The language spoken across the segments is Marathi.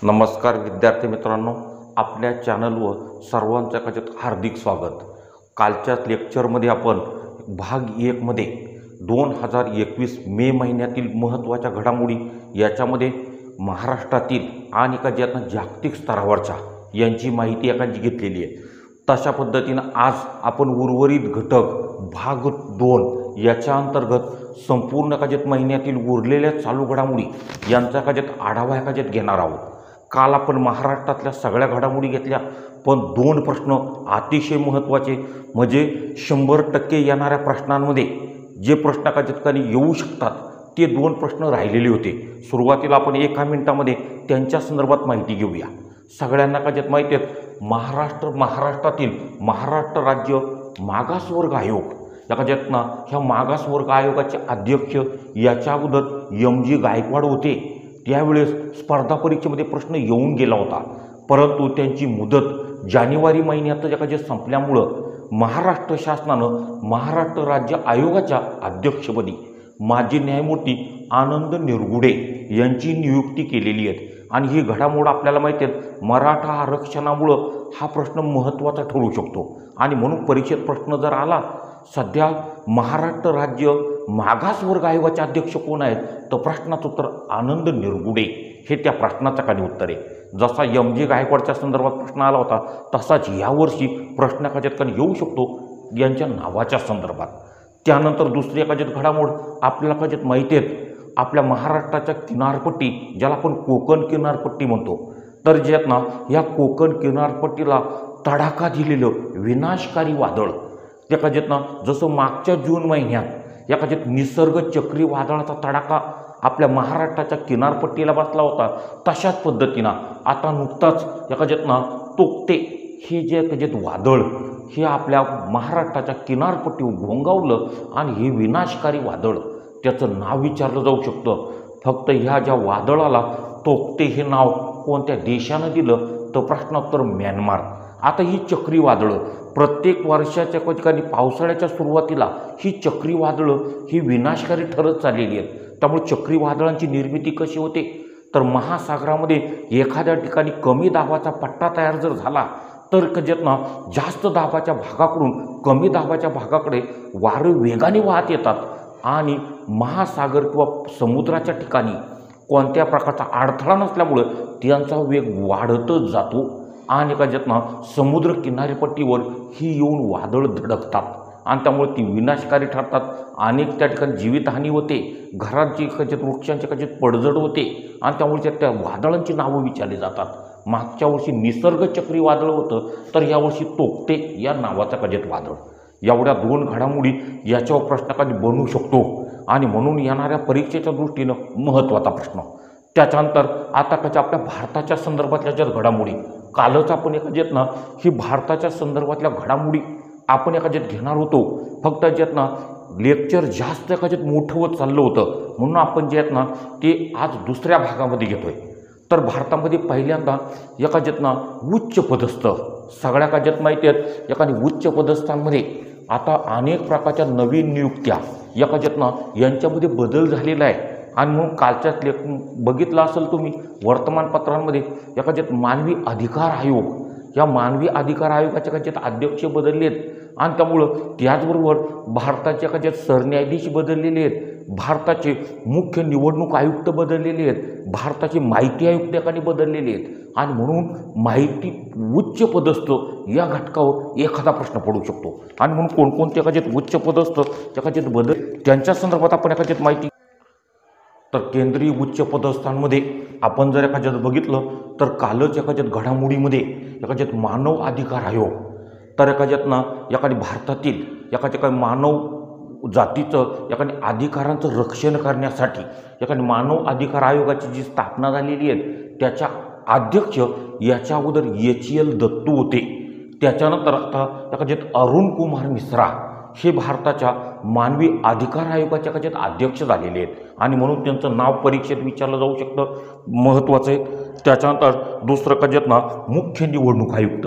नमस्कार विद्यार्थी मित्रांनो, आपल्या चॅनलवर सर्वांचं कशात हार्दिक स्वागत। कालच्या लेक्चरमध्ये आपण भाग 1 मध्ये 2021 मे महिन्यातील महत्त्वाच्या घडामोडी याच्यामध्ये महाराष्ट्रातील आणि ज्यांना जागतिक स्तरावरच्या यांची माहिती एकाची घेतलेली आहे। तशा पद्धतीने आज आपण उर्वरित घटक भाग 2 याच्या अंतर्गत संपूर्ण महिन्यातील उरलेल्या चालू घडामोडी यांचा आढावा घेणार आहोत। काल आपण महाराष्ट्रातल्या सगळ्या घडामोडी घेतल्या, पण 2 प्रश्न अतिशय महत्त्वाचे म्हणजे 100% येणाऱ्या प्रश्नांमध्ये जे प्रश्न येऊ शकतात ते 2 प्रश्न राहिलेले होते। सुरुवातीला आपण 1 मिनिटामध्ये त्यांच्या संदर्भात माहिती घेऊया। सगळ्यांना माहिती आहे, महाराष्ट्रातील महाराष्ट्र राज्य मागासवर्ग आयोग ह्या मागासवर्ग आयोगाचे अध्यक्ष याच्या अगोदर MG गायकवाड होते। त्यावेळेस स्पर्धा परीक्षेमध्ये प्रश्न येऊन गेला होता, परंतु त्यांची मुदत जानेवारी महिन्यात संपल्यामुळं महाराष्ट्र शासनानं महाराष्ट्र राज्य आयोगाच्या अध्यक्षपदी माजी न्यायमूर्ती आनंद निरगुडे यांची नियुक्ती केलेली आहे। आणि ही घडामोड आपल्याला माहिती आहे, मराठा आरक्षणामुळं हा प्रश्न महत्त्वाचा ठरू शकतो आणि म्हणून परीक्षेत प्रश्न जर आला, सध्या महाराष्ट्र राज्य मागासवर्ग आयोगाचे अध्यक्ष कोण आहेत, तर प्रश्नाचं उत्तर आनंद निरगुडे हे त्या प्रश्नाचं उत्तर आहे। जसा MG गायकवाडच्या संदर्भात प्रश्न आला होता, तसाच यावर्षी प्रश्न येऊ शकतो यांच्या नावाच्या संदर्भात। त्यानंतर दुसरी घडामोड आपल्याला माहिती आहे, आपल्या महाराष्ट्राच्या किनारपट्टी ज्याला आपण कोकण किनारपट्टी म्हणतो, तर या कोकण किनारपट्टीला तडाखा दिलेलं विनाशकारी वादळ जसं मागच्या जून महिन्यात निसर्ग चक्रीवादळाचा तडाखा आपल्या महाराष्ट्राच्या किनारपट्टीला बसला होता, तशाच पद्धतीनं आता नुकताच तोक्ते हे जे वादळ हे आपल्या महाराष्ट्राच्या किनारपट्टीवर घोंगावलं आणि हे विनाशकारी वादळ त्याचं नाव विचारलं जाऊ शकतं। फक्त ह्या ज्या वादळाला तोक्ते हे नाव कोणत्या देशानं दिलं, तर प्रश्नोत्तर म्यानमार। आता ही चक्रीवादळं प्रत्येक वर्षाच्या ठिकाणी पावसाळ्याच्या सुरुवातीला ही चक्रीवादळं ही विनाशकारी ठरत चाललेली आहेत। त्यामुळे चक्रीवादळांची निर्मिती कशी होते, तर महासागरामध्ये एखाद्या ठिकाणी कमी दाबाचा पट्टा तयार जर झाला, तर जास्त दाबाच्या भागाकडून कमी दाबाच्या भागाकडे वारे वेगाने वाहत येतात आणि महासागर किंवा समुद्राच्या ठिकाणी कोणत्या प्रकारचा अडथळा नसल्यामुळं त्यांचा वेग वाढतच जातो आणि समुद्र किनारपट्टीवर ही येऊन वादळ धडकतात आणि त्यामुळे ती विनाशकारी ठरतात। अनेक त्या ठिकाणी जीवितहानी होते, घरांची वृक्षांची पडझड होते आणि त्यामुळे त्या वादळांची नावं विचारली जातात। मागच्या वर्षी निसर्ग चक्रीवादळ होतं, तर यावर्षी तोक्ते या नावाचा वादळ। एवढ्या 2 घडामोडी याच्यावर प्रश्न बनू शकतो आणि म्हणून येणाऱ्या परीक्षेच्या दृष्टीनं महत्त्वाचा प्रश्न। त्याच्यानंतर आता आपल्या भारताच्या संदर्भातल्या ज्या घडामोडी कालच आपण ही भारताच्या संदर्भातल्या घडामोडी आपण घेणार होतो, फक्त लेक्चर जास्त मोठं होत चाललं होतं म्हणून आपण ते आज दुसऱ्या भागामध्ये घेतोय। तर भारतामध्ये पहिल्यांदा उच्च पदस्थ सगळ्या माहिती आहेत, उच्च पदस्थांमध्ये आता अनेक प्रकारच्या नवीन नियुक्त्या यांच्यामध्ये बदल झालेला आहे। आणि म्हणून कालच्याच बघितलं असेल तुम्ही वर्तमानपत्रांमध्ये मानवी अधिकार आयोग, या मानवी अधिकार आयोगाचे अध्यक्ष बदलले आहेत आणि त्यामुळं त्याचबरोबर भारताचे सरन्यायाधीश बदललेले आहेत, भारताचे मुख्य निवडणूक आयुक्त बदललेले आहेत, भारताचे माहिती आयुक्त बदललेले आहेत आणि म्हणून माहिती उच्च पदस्थ या घटकावर एखादा प्रश्न पडू शकतो आणि म्हणून कोणकोणते उच्च पदस्थ बदल त्यांच्या संदर्भात आपण माहिती। तर केंद्रीय उच्च पदस्थांमध्ये आपण जर बघितलं, तर कालच घडामोडीमध्ये मानव अधिकार आयोग, तर भारतातील मानव जातीचं अधिकारांचं रक्षण करण्यासाठी मानव अधिकार आयोगाची जी स्थापना झालेली आहे, त्याच्या अध्यक्ष याच्या अगोदर HL दत्तू होते। त्याच्यानंतर आता अरुण कुमार मिश्रा हे भारताच्या मानवी अधिकार आयोगाच्या अध्यक्ष झालेले आहेत आणि म्हणून त्यांचं नाव परीक्षेत विचारलं जाऊ शकतं, महत्त्वाचं आहे। त्याच्यानंतर दुसरं मुख्य निवडणूक आयुक्त,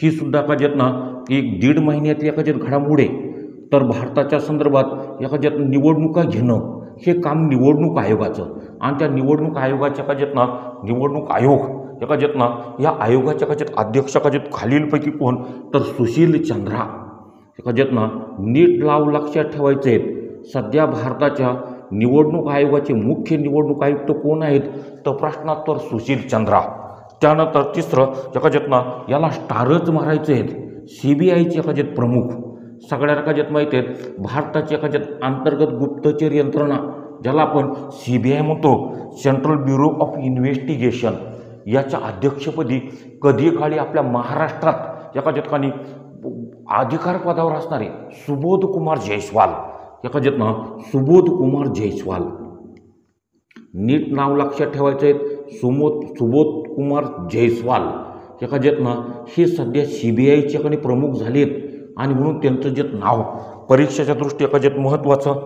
ही सुद्धा 1-1.5 महिन्यातली घडामोड आहे। तर भारताच्या संदर्भात निवडणुका घेणं हे काम निवडणूक आयोगाचं आणि त्या निवडणूक आयोगाच्या निवडणूक आयोग एका ज्यात ना या आयोगाच्या कच्यात अध्यक्ष कच्यात खालीलपैकी कोण, तर सुशील चंद्रा. एका ज्यात ना नीट लाव लक्षात ठेवायचे आहेत, सध्या भारताच्या निवडणूक आयोगाचे मुख्य निवडणूक आयुक्त कोण आहेत, तर प्रश्नात्तर सुशील चंद्रा. त्यानंतर तिसरं एका ज्यात ना याला स्टारच मारायचे आहेत, CBIचे एका ज्यात प्रमुख. सगळ्या एका ज्यात माहिती आहेत भारताची एका ज्यात अंतर्गत गुप्तचर यंत्रणा ज्याला आपण CBI म्हणतो, सेंट्रल ब्युरो ऑफ इन्व्हेस्टिगेशन, याच्या अध्यक्षपदी कधी काळी आपल्या महाराष्ट्रात एका ठिकाणी अधिकार पदावर असणारे सुबोध कुमार जयस्वाल. एका ज्यात ना सुबोध कुमार जयस्वाल. नीट नाव लक्षात ठेवायचं आहे, सुबोध कुमार जयस्वाल. एका ज्यात ना हे सध्या CBIचे एकाने प्रमुख झालेत आणि म्हणून त्यांचं जे नाव परीक्षेच्या दृष्टी एका ज्यात महत्त्वाचं.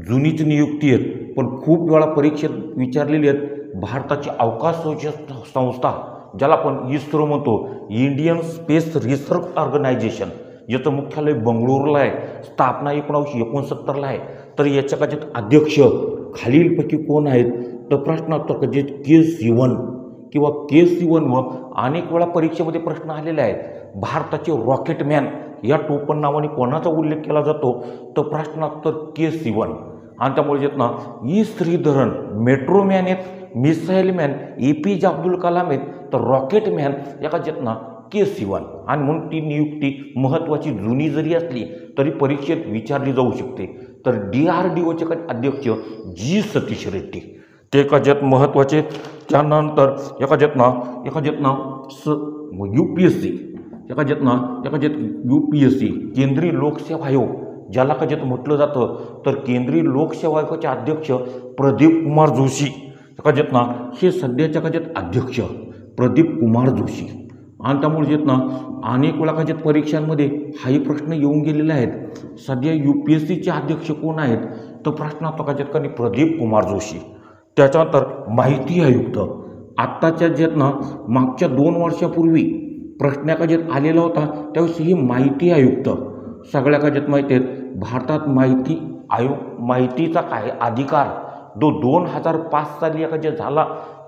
जुनीच नियुक्ती आहेत पण खूप वेळा परीक्षेत विचारलेली आहेत. भारताची अवकाश संस्था ज्याला आपण इस्रो म्हणतो, इंडियन स्पेस रिसर्च ऑर्गनायझेशन, याचं मुख्यालय बंगळुरूला आहे, स्थापना 1969ला आहे. तर याच्या कच्यात अध्यक्ष खालीलपैकी कोण आहेत, तर प्रश्नात्तर कच्यात K-Sivan किंवा K-Sivan. व अनेक वेळा परीक्षेमध्ये प्रश्न आलेले आहेत. भारताचे रॉकेटमॅन या टोपण नावाने कोणाचा उल्लेख केला जातो, तर प्रश्नात्तर K-Sivan. आणि त्यामुळे येत ना श्रीधरन मेट्रोमॅन आहेत, missile man APJ Abdul Kalam आहेत, तर रॉकेटमॅन एका येत ना K-Sivan. आणि म्हणून ती नियुक्ती महत्त्वाची जुनी जरी असली तरी परीक्षेत विचारली जाऊ शकते. तर DRDOचे अध्यक्ष G. सतीश रेड्डी, ते एका ज्यात महत्त्वाचे. त्यानंतर एका ज्यात ना UPSC, एका ज्यात UPSC केंद्रीय लोकसेवा आयोग ज्याला का ज्यात म्हटलं जातं, तर केंद्रीय लोकसेवा आयोगाचे अध्यक्ष प्रदीप कुमार जोशी. एका ज्यात ना हे सध्याच्या कच्यात अध्यक्ष प्रदीप कुमार जोशी. आणि त्यामुळे जेत ना अनेक वेळा कच्यात परीक्षांमध्ये हाही प्रश्न येऊन गेलेले आहेत. सध्या UPSCचे अध्यक्ष कोण आहेत, तर प्रश्नात्मक कच्यात प्रदीप कुमार जोशी. त्याच्यानंतर माहिती आयुक्त, आत्ताच्या ज्यात ना मागच्या 2 वर्षापूर्वी प्रश्न कच्यात आलेला होता, त्यावेळेस ही माहिती आयुक्त. सगळ्या कच्यात माहिती आहेत भारतात माहितीचा काय अधिकार 2005 साली कच्यात झाला.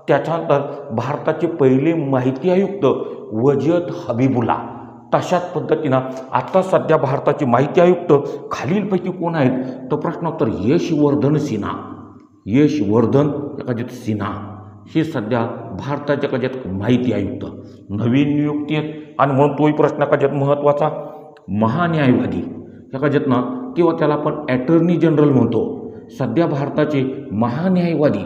त्याच्यानंतर भारताचे पहिले माहिती आयुक्त वजद हबीबुल्ला. तशाच पद्धतीनं आता सध्या भारताचे माहिती आयुक्त खालीलपैकी कोण आहेत, तर प्रश्नोत्तर यशवर्धन सिन्हा. हे सध्या भारताच्या कच्यात माहिती आयुक्त. नवीन नियुक्ती आहेत आणि म्हणून तोही प्रश्न कच्यात महत्त्वाचा. महान्यायवादी एका ज्यात ना किंवा त्याला आपण ॲटर्नी जनरल म्हणतो. सध्या भारताचे महान्यायवादी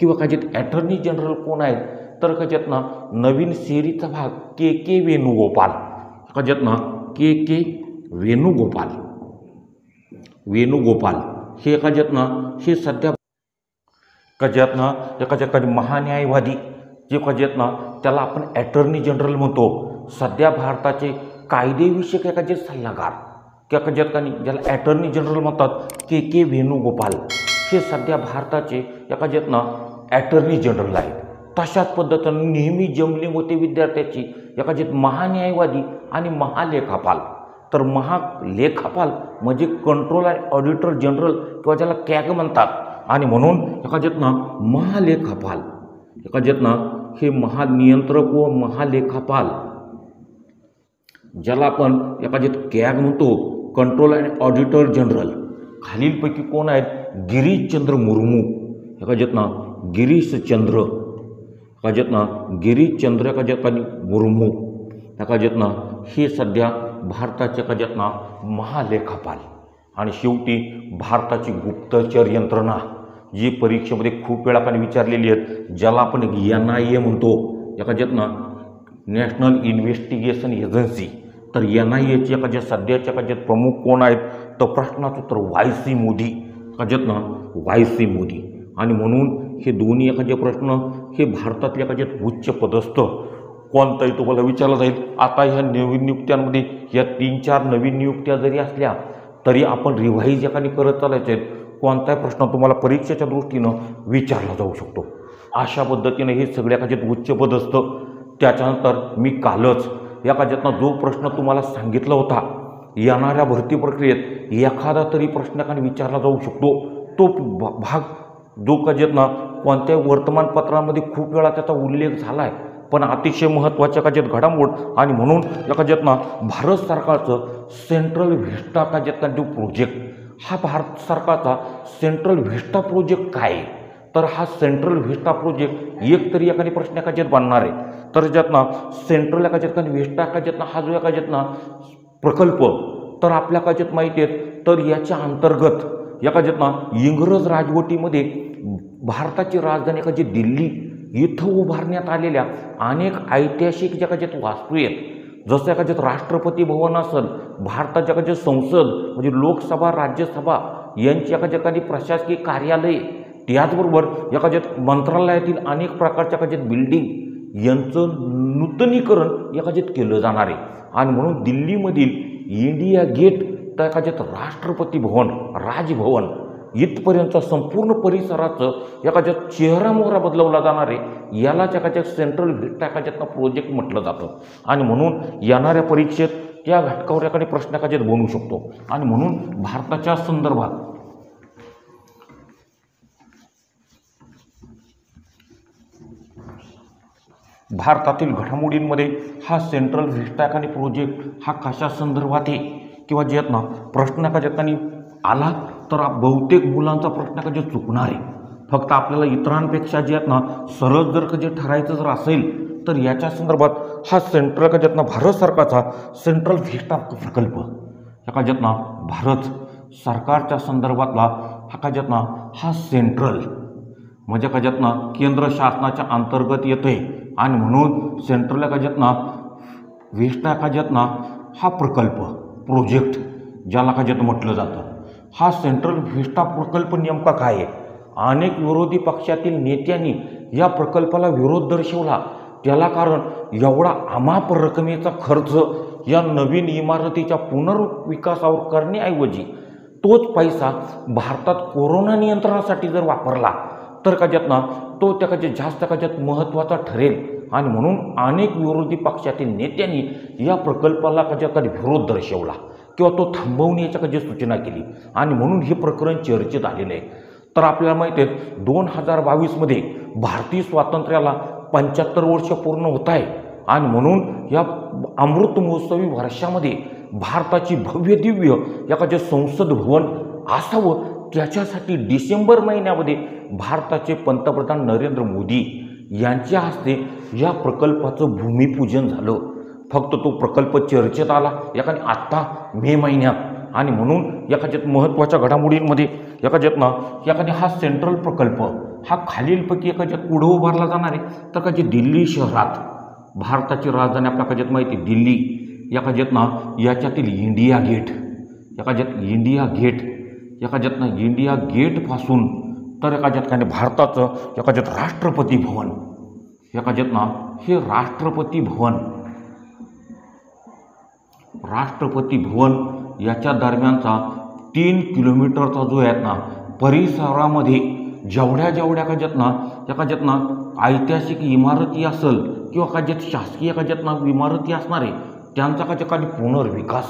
किंवा कच्यात ॲटर्नी जनरल कोण आहेत, तर कच्यात ना नवीन सेरीचा भाग KK वेणुगोपाल. कच्यात ना KK वेणुगोपाल हे एका ज्यात ना हे सध्या कच्यात ना एका महान्यायवादी जे कच्यात ना त्याला आपण ॲटर्नी जनरल म्हणतो. सध्या भारताचे कायदेविषयक एका जे सल्लागार त्या कच्यात ज्याला ॲटर्नी जनरल म्हणतात KK वेणुगोपाल, हे सध्या भारताचे एका ज्यात ना ॲटर्नी जनरल आहेत. तशाच पद्धतीनं नेहमी जमलिंग होते विद्यार्थ्याची एका ज्यात महान्यायवादी आणि महालेखापाल. तर महालेखापाल म्हणजे कंट्रोलर ऑडिटर जनरल किंवा ज्याला CAG म्हणतात. आणि म्हणून एका ज्यात ना महालेखापाल, एका ज्यात ना हे महानियंत्रक व महालेखापाल ज्याला आपण एका ज्यात CAG म्हणतो, कंट्रोलर अँड ऑडिटर जनरल. खालीलपैकी कोण आहेत, गिरीशचंद्र मुर्मू. एका ज्यात ना गिरीशचंद्र एका ज्यात मुर्मू. एका ज्यात ना हे सध्या भारताच्या एका ज्यात ना महालेखापाल. आणि शेवटी भारताची गुप्तचर यंत्रणा जी परीक्षेमध्ये खूप वेळा विचारलेली आहेत, ज्याला आपण NIA म्हणतो, एका ज्यात ना नॅशनल इन्व्हेस्टिगेशन एजन्सी. तर NIAचे एका ज्या सध्याच्या एका ज्यात प्रमुख कोण आहेत, तर प्रश्नाचं उत्तर YC मोदी. एका ज्यात ना YC मोदी. आणि म्हणून हे दोन्ही एका जे प्रश्न हे भारतातल्या एका ज्यात उच्च पदस्थ कोणताही तुम्हाला विचारला जाईल. आता ह्या नवीन नियुक्त्यांमध्ये या 3-4 नवीन नियुक्त्या जरी असल्या तरी आपण रिव्हाईज एकाने करत चालायचे आहेत. कोणताही प्रश्न तुम्हाला परीक्षेच्या दृष्टीनं विचारला जाऊ शकतो. अशा पद्धतीने हे सगळ्या कच्यात उच्च पदस्थ. त्याच्यानंतर मी कालच या कच्यातनं जो प्रश्न तुम्हाला सांगितला होता, येणाऱ्या भरती प्रक्रियेत एखादा तरी प्रश्न विचारला जाऊ शकतो, तो भाग जो कच्यातनं कोणत्याही वर्तमानपत्रामध्ये खूप वेळा त्याचा उल्लेख झाला आहे, पण अतिशय महत्त्वाच्या काजेत घडामोड आणि म्हणून एकाजेत ना भारत सरकारचं सेंट्रल व्हिस्टा काजेत का प्रोजेक्ट हा भारत सरकारचा सेंट्रल व्हिस्टा प्रोजेक्ट काय आहे तर हा सेंट्रल व्हिस्टा प्रोजेक्ट एक तरी एखादी प्रश्न एकाजेत बनणार आहे तर ज्यात ना सेंट्रल एकाजेत का व्हिस्टा काजेत ना हा जो एकाजेत ना प्रकल्प तर आपल्या काजेत माहिती आहे तर याच्या अंतर्गत एकाजेत ना इंग्रज राजवटीमध्ये भारताची राजधानी एकाजी दिल्ली इथं उभारण्यात आलेल्या अनेक ऐतिहासिक जगाच्यात वास्तू आहेत जसं एकाच्यात राष्ट्रपती भवन असेल भारताच्या एकाचे संसद म्हणजे लोकसभा राज्यसभा यांची एका जगाने प्रशासकीय कार्यालय त्याचबरोबर एकाच्यात मंत्रालयातील अनेक प्रकारच्या एकाच्यात बिल्डिंग यांचं नूतनीकरण एकाच्यात केलं जाणार आहे आणि म्हणून दिल्लीमधील इंडिया गेट तर एकाच्यात राष्ट्रपती भवन राजभवन इथपर्यंतचा संपूर्ण परिसराचं एकाच्यात चेहरा मोहरा बदलवला जाणार आहे यालाच एकाच्यात सेंट्रल व्हिस्टा एकाच्यातनं प्रोजेक्ट म्हटलं जातं आणि म्हणून येणाऱ्या परीक्षेत त्या घटकावर एखादी प्रश्न एकाच्यात बनवू शकतो आणि म्हणून भारताच्या संदर्भात भारतातील घडामोडींमध्ये हा सेंट्रल व्हिस्टा एखादी प्रोजेक्ट हा कशा संदर्भात आहे किंवा जे आहेत ना प्रश्न एकाच्यात आला तर बहुतेक मुलांचा प्रश्न कधी चुकणार आहे फक्त आपल्याला इतरांपेक्षा जे आहेत ना सरळ जर कधी ठरायचं जर असेल तर याच्या संदर्भात हा सेंट्रल काजेत ना भारत सरकारचा सेंट्रल व्हिस्टा प्रकल्प एकाच्यात ना भारत सरकारच्या संदर्भातला हा काजेत ना हा सेंट्रल म्हणजे काजेत ना केंद्र शासनाच्या अंतर्गत येते आणि म्हणून सेंट्रल काजेत ना व्हिस्टा काजेत ना हा प्रकल्प प्रोजेक्ट ज्याला काजेत म्हटलं जातं हा सेंट्रल व्हिस्टा प्रकल्प नेमका काय आहे अनेक विरोधी पक्षातील नेत्यांनी या प्रकल्पाला विरोध दर्शवला त्याला कारण एवढा अमाप रकमेचा खर्च या नवीन इमारतीच्या पुनर्विकासावर करण्याऐवजी तोच पैसा भारतात कोरोना नियंत्रणासाठी जर वापरला तर काजेत ना तो त्या काजेत जास्त काजेत महत्त्वाचा ठरेल आणि म्हणून अनेक विरोधी पक्षातील नेत्यांनी या प्रकल्पाला काजेत विरोध दर्शवला किंवा तो थांबवण्याच्या काजेत सूचना केली आणि म्हणून हे प्रकरण चर्चेत आलेलं आहे तर आपल्याला माहिती आहे 2022मध्ये भारतीय स्वातंत्र्याला 75 वर्ष पूर्ण होत आहे आणि म्हणून या अमृत महोत्सवी वर्षामध्ये भारताची भव्य दिव्य एकाचे संसद भवन असावं त्याच्यासाठी डिसेंबर महिन्यामध्ये भारताचे पंतप्रधान नरेंद्र मोदी यांच्या हस्ते या प्रकल्पाचं भूमिपूजन झालं फक्त तो प्रकल्प चर्चेत आला एकाने आत्ता मे महिन्यात आणि म्हणून एकाच्यात महत्त्वाच्या घडामोडींमध्ये एकाने हा सेंट्रल प्रकल्प हा खालीलपैकी एकाच्यात पुढं उभारला जाणार आहे तर काजे दिल्ली शहरात भारताची राजधानी आपल्या काजेत माहिती दिल्ली एकाच्यात याच्यातील इंडिया गेट इंडिया गेटपासून तर एकाच्यात भारताचं एकाच्यात राष्ट्रपती भवन हे राष्ट्रपती भवन याच्या दरम्यानचा 3 किलोमीटरचा जो आहे ना परिसरामध्ये जेवढ्या एकाच्यात ऐतिहासिक इमारती असेल किंवा एकाच्यात शासकीय एकाच्यात इमारती असणार आहे त्यांचा एखादी पुनर्विकास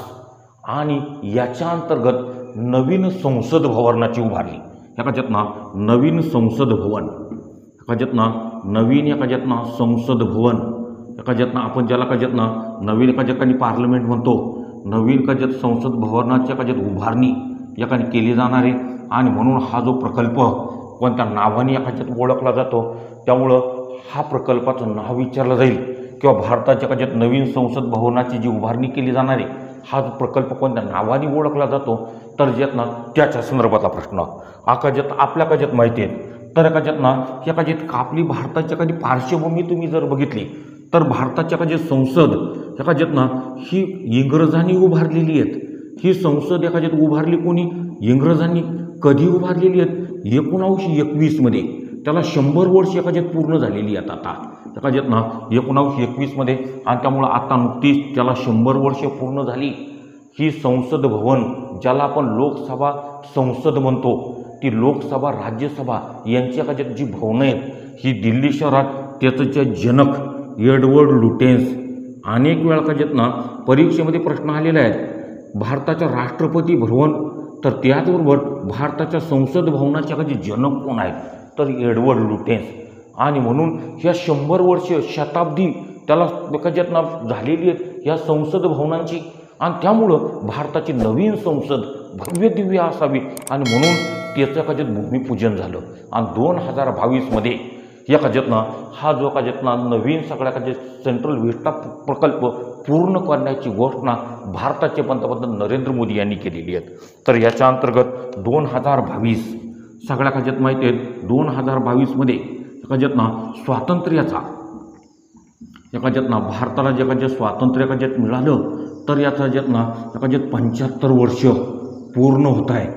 आणि याच्या अंतर्गत नवीन संसद भवनाची उभारली नवीन संसद भवन संसद भवन आपण ज्याला नवीन पार्लमेंट म्हणतो नवीन संसद भवनाची उभारणी केली जाणार आहे आणि म्हणून हा जो प्रकल्प कोणत्या नावाने ओळखला जातो त्यामुळं हा प्रकल्पाचं नाव विचारलं जाईल किंवा भारताच्या नवीन संसद भवनाची जी उभारणी केली जाणार आहे हा जो प्रकल्प कोणत्या नावाने ओळखला जातो तर त्याच्या संदर्भातला प्रश्न आपल्या माहिती आहे तर आपली भारताची एखादी पार्श्वभूमी तुम्ही जर बघितली तर भारताच्या संसद ही इंग्रजांनी उभारलेली आहेत ही संसद उभारली कोणी इंग्रजांनी कधी उभारलेली आहेत 1921मध्ये त्याला 100 वर्ष पूर्ण झालेली आहेत आता 1921मध्ये आणि त्यामुळं आता नुकतीच त्याला 100 वर्ष पूर्ण झाली ही संसद भवन ज्याला आपण लोकसभा संसद म्हणतो ती लोकसभा राज्यसभा यांची जी भवनं आहेत ही दिल्ली शहरात त्याचं जे जनक एडवर्ड लुटेन्स अनेक वेळा परीक्षेमध्ये प्रश्न आलेले आहेत भारताच्या राष्ट्रपती भवन तर त्याचबरोबर भारताच्या संसद भवनाचे जनक कोण आहेत तर एडवर्ड लुटेन्स आणि म्हणून ह्या 100 वर्ष शताब्दी त्याला एकाच्यातना झालेली आहेत या संसद भवनांची, आणि त्यामुळं भारताची नवीन संसद भव्य दिव्य असावी आणि म्हणून त्याचं एकाच्यात भूमिपूजन झालं. आणि 2022मध्ये एकाच्यातना हा जो एकाच्यातना नवीन सगळ्या सेंट्रल व्हिस्टा प्रकल्प पूर्ण करण्याची घोषणा भारताचे पंतप्रधान नरेंद्र मोदी यांनी केलेली आहे. तर याच्या अंतर्गत 2022 सगळ्या एकाच्यात माहिती आहे 2022मध्ये एकाच्यातना स्वातंत्र्याचा एकाच्यातना भारताला जे एकाच्यात स्वातंत्र्य एकाच्यात मिळालं तर याचा ज्यातना एकाच्यात 75 वर्ष पूर्ण होत आहे.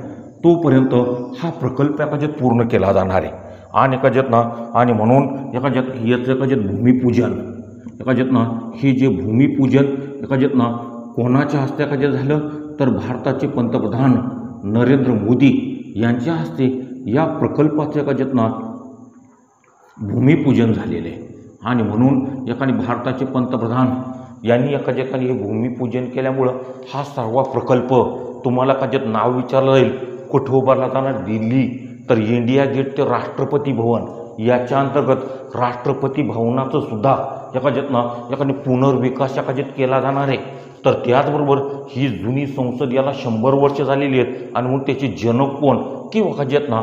तोपर्यंत हा प्रकल्प एकाच्यात पूर्ण केला जाणार आहे. आणि एकाच्यातना आणि म्हणून एकाच्यात याचं एकाच्यात भूमिपूजन एकाच्यातना हे जे भूमिपूजन एकाच्यातना कोणाच्या हस्ते एकाच्यात झालं तर भारताचे पंतप्रधान नरेंद्र मोदी यांच्या हस्ते या प्रकल्पाचं एकाच्यातना भूमिपूजन झालेलं आहे. आणि म्हणून एकाने भारताचे पंतप्रधान यांनी एकाच्यात हे भूमिपूजन केल्यामुळं हा सर्व प्रकल्प तुम्हाला एकाच्यात नाव विचारलं जाईल कुठं उभारला जाणार, दिल्ली तर इंडिया गेट ते राष्ट्रपती भवन याच्या अंतर्गत राष्ट्रपती भवनाचं सुद्धा एकाने पुनर्विकास एकाच्यात केला जाणार आहे. तर त्याचबरोबर ही जुनी संसद याला 100 वर्ष झालेली आहेत आणि म्हणून त्याचे जनक कोण किंवा एकाच्यातना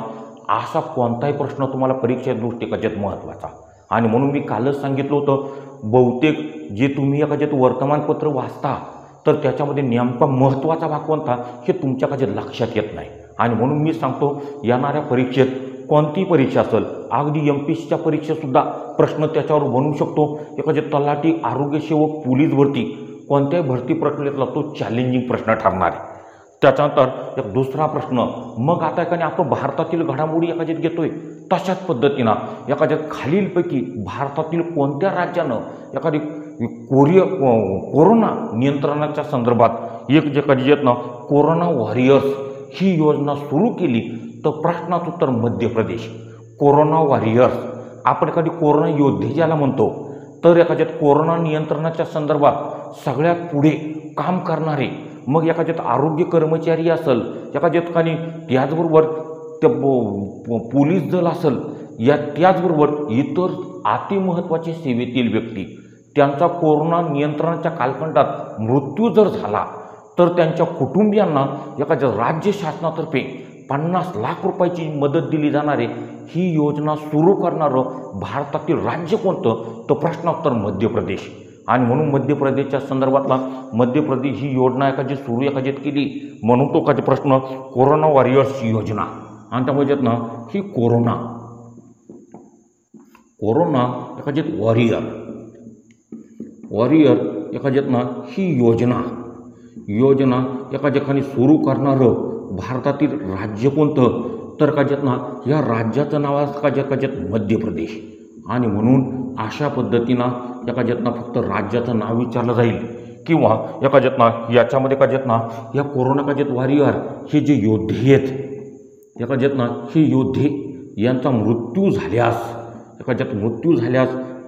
असा कोणताही प्रश्न तुम्हाला परीक्षेच्या दृष्टी एकाच्यात महत्त्वाचा. आणि म्हणून मी कालच सांगितलं होतं बहुतेक जे तुम्ही एकाच्यात वर्तमानपत्र वाचता तर त्याच्यामध्ये नेमका महत्त्वाचा भाग कोणता हे तुमच्या एकाच्यात लक्षात येत नाही. आणि म्हणून मी सांगतो येणाऱ्या परीक्षेत कोणती परीक्षा असेल अगदी MPSCच्या परीक्षेतसुद्धा प्रश्न त्याच्यावर बनवू शकतो. एकाच्यात तलाठी, आरोग्यसेवक, पोलीस भरती कोणत्याही भरती प्रक्रियेतला तो चॅलेंजिंग प्रश्न ठरणार आहे. त्याच्यानंतर एक दुसरा प्रश्न मग आता एकाने आपण भारतातील घडामोडी एकाच्यात घेतोय तशाच पद्धतीनं एकाच्यात खालीलपैकी भारतातील कोणत्या राज्यानं एखादी कोरोना नियंत्रणाच्या संदर्भात एक जे कधीनं कोरोना वॉरियर्स ही योजना सुरू केली तर प्रश्नाचं उत्तर मध्य प्रदेश. कोरोना वॉरियर्स आपण एखादी कोरोना योद्धे ज्याला म्हणतो तर एखाद्यात कोरोना नियंत्रणाच्या संदर्भात सगळ्यात पुढे काम करणारे मग एखाद्यात आरोग्य कर्मचारी असेल एखाद्यात काही त्याचबरोबर ते पोलीस दल असेल या त्याचबरोबर इतर अतिमहत्त्वाचे सेवेतील व्यक्ती त्यांचा कोरोना नियंत्रणाच्या कालखंडात मृत्यू जर झाला तर त्यांच्या कुटुंबियांना एखाद्या राज्य शासनातर्फे 50 लाख रुपयाची मदत दिली जाणार आहे. ही योजना सुरू करणारं भारतातील राज्य कोणतं तर प्रश्नोत्तर मध्य प्रदेश. आणि म्हणून मध्य प्रदेशच्या संदर्भातला मध्य प्रदेश ही योजना एखादी सुरू एखाद्यात केली म्हणून तो एखादा प्रश्न कोरोना वॉरियर्सची योजना. आणि त्यामुळे ही कोरोना एखाद्यात वॉरियर एखाद्यातना ही योजना एका ठिकाणी सुरू करणारं भारतातील राज्य कोणतं तर एखाद्यातना या राज्याचं नाव एखाद्यात मध्य प्रदेश. आणि म्हणून अशा पद्धतीनं एखाद्यातना फक्त राज्याचं नाव विचारलं जाईल किंवा एखाद्यातना याच्यामध्ये एखाद्यातना या कोरोना एखाद्यात वॉरियर हे जे योद्धे आहेत एखाद्यातना हे योद्धे यांचा मृत्यू झाल्यास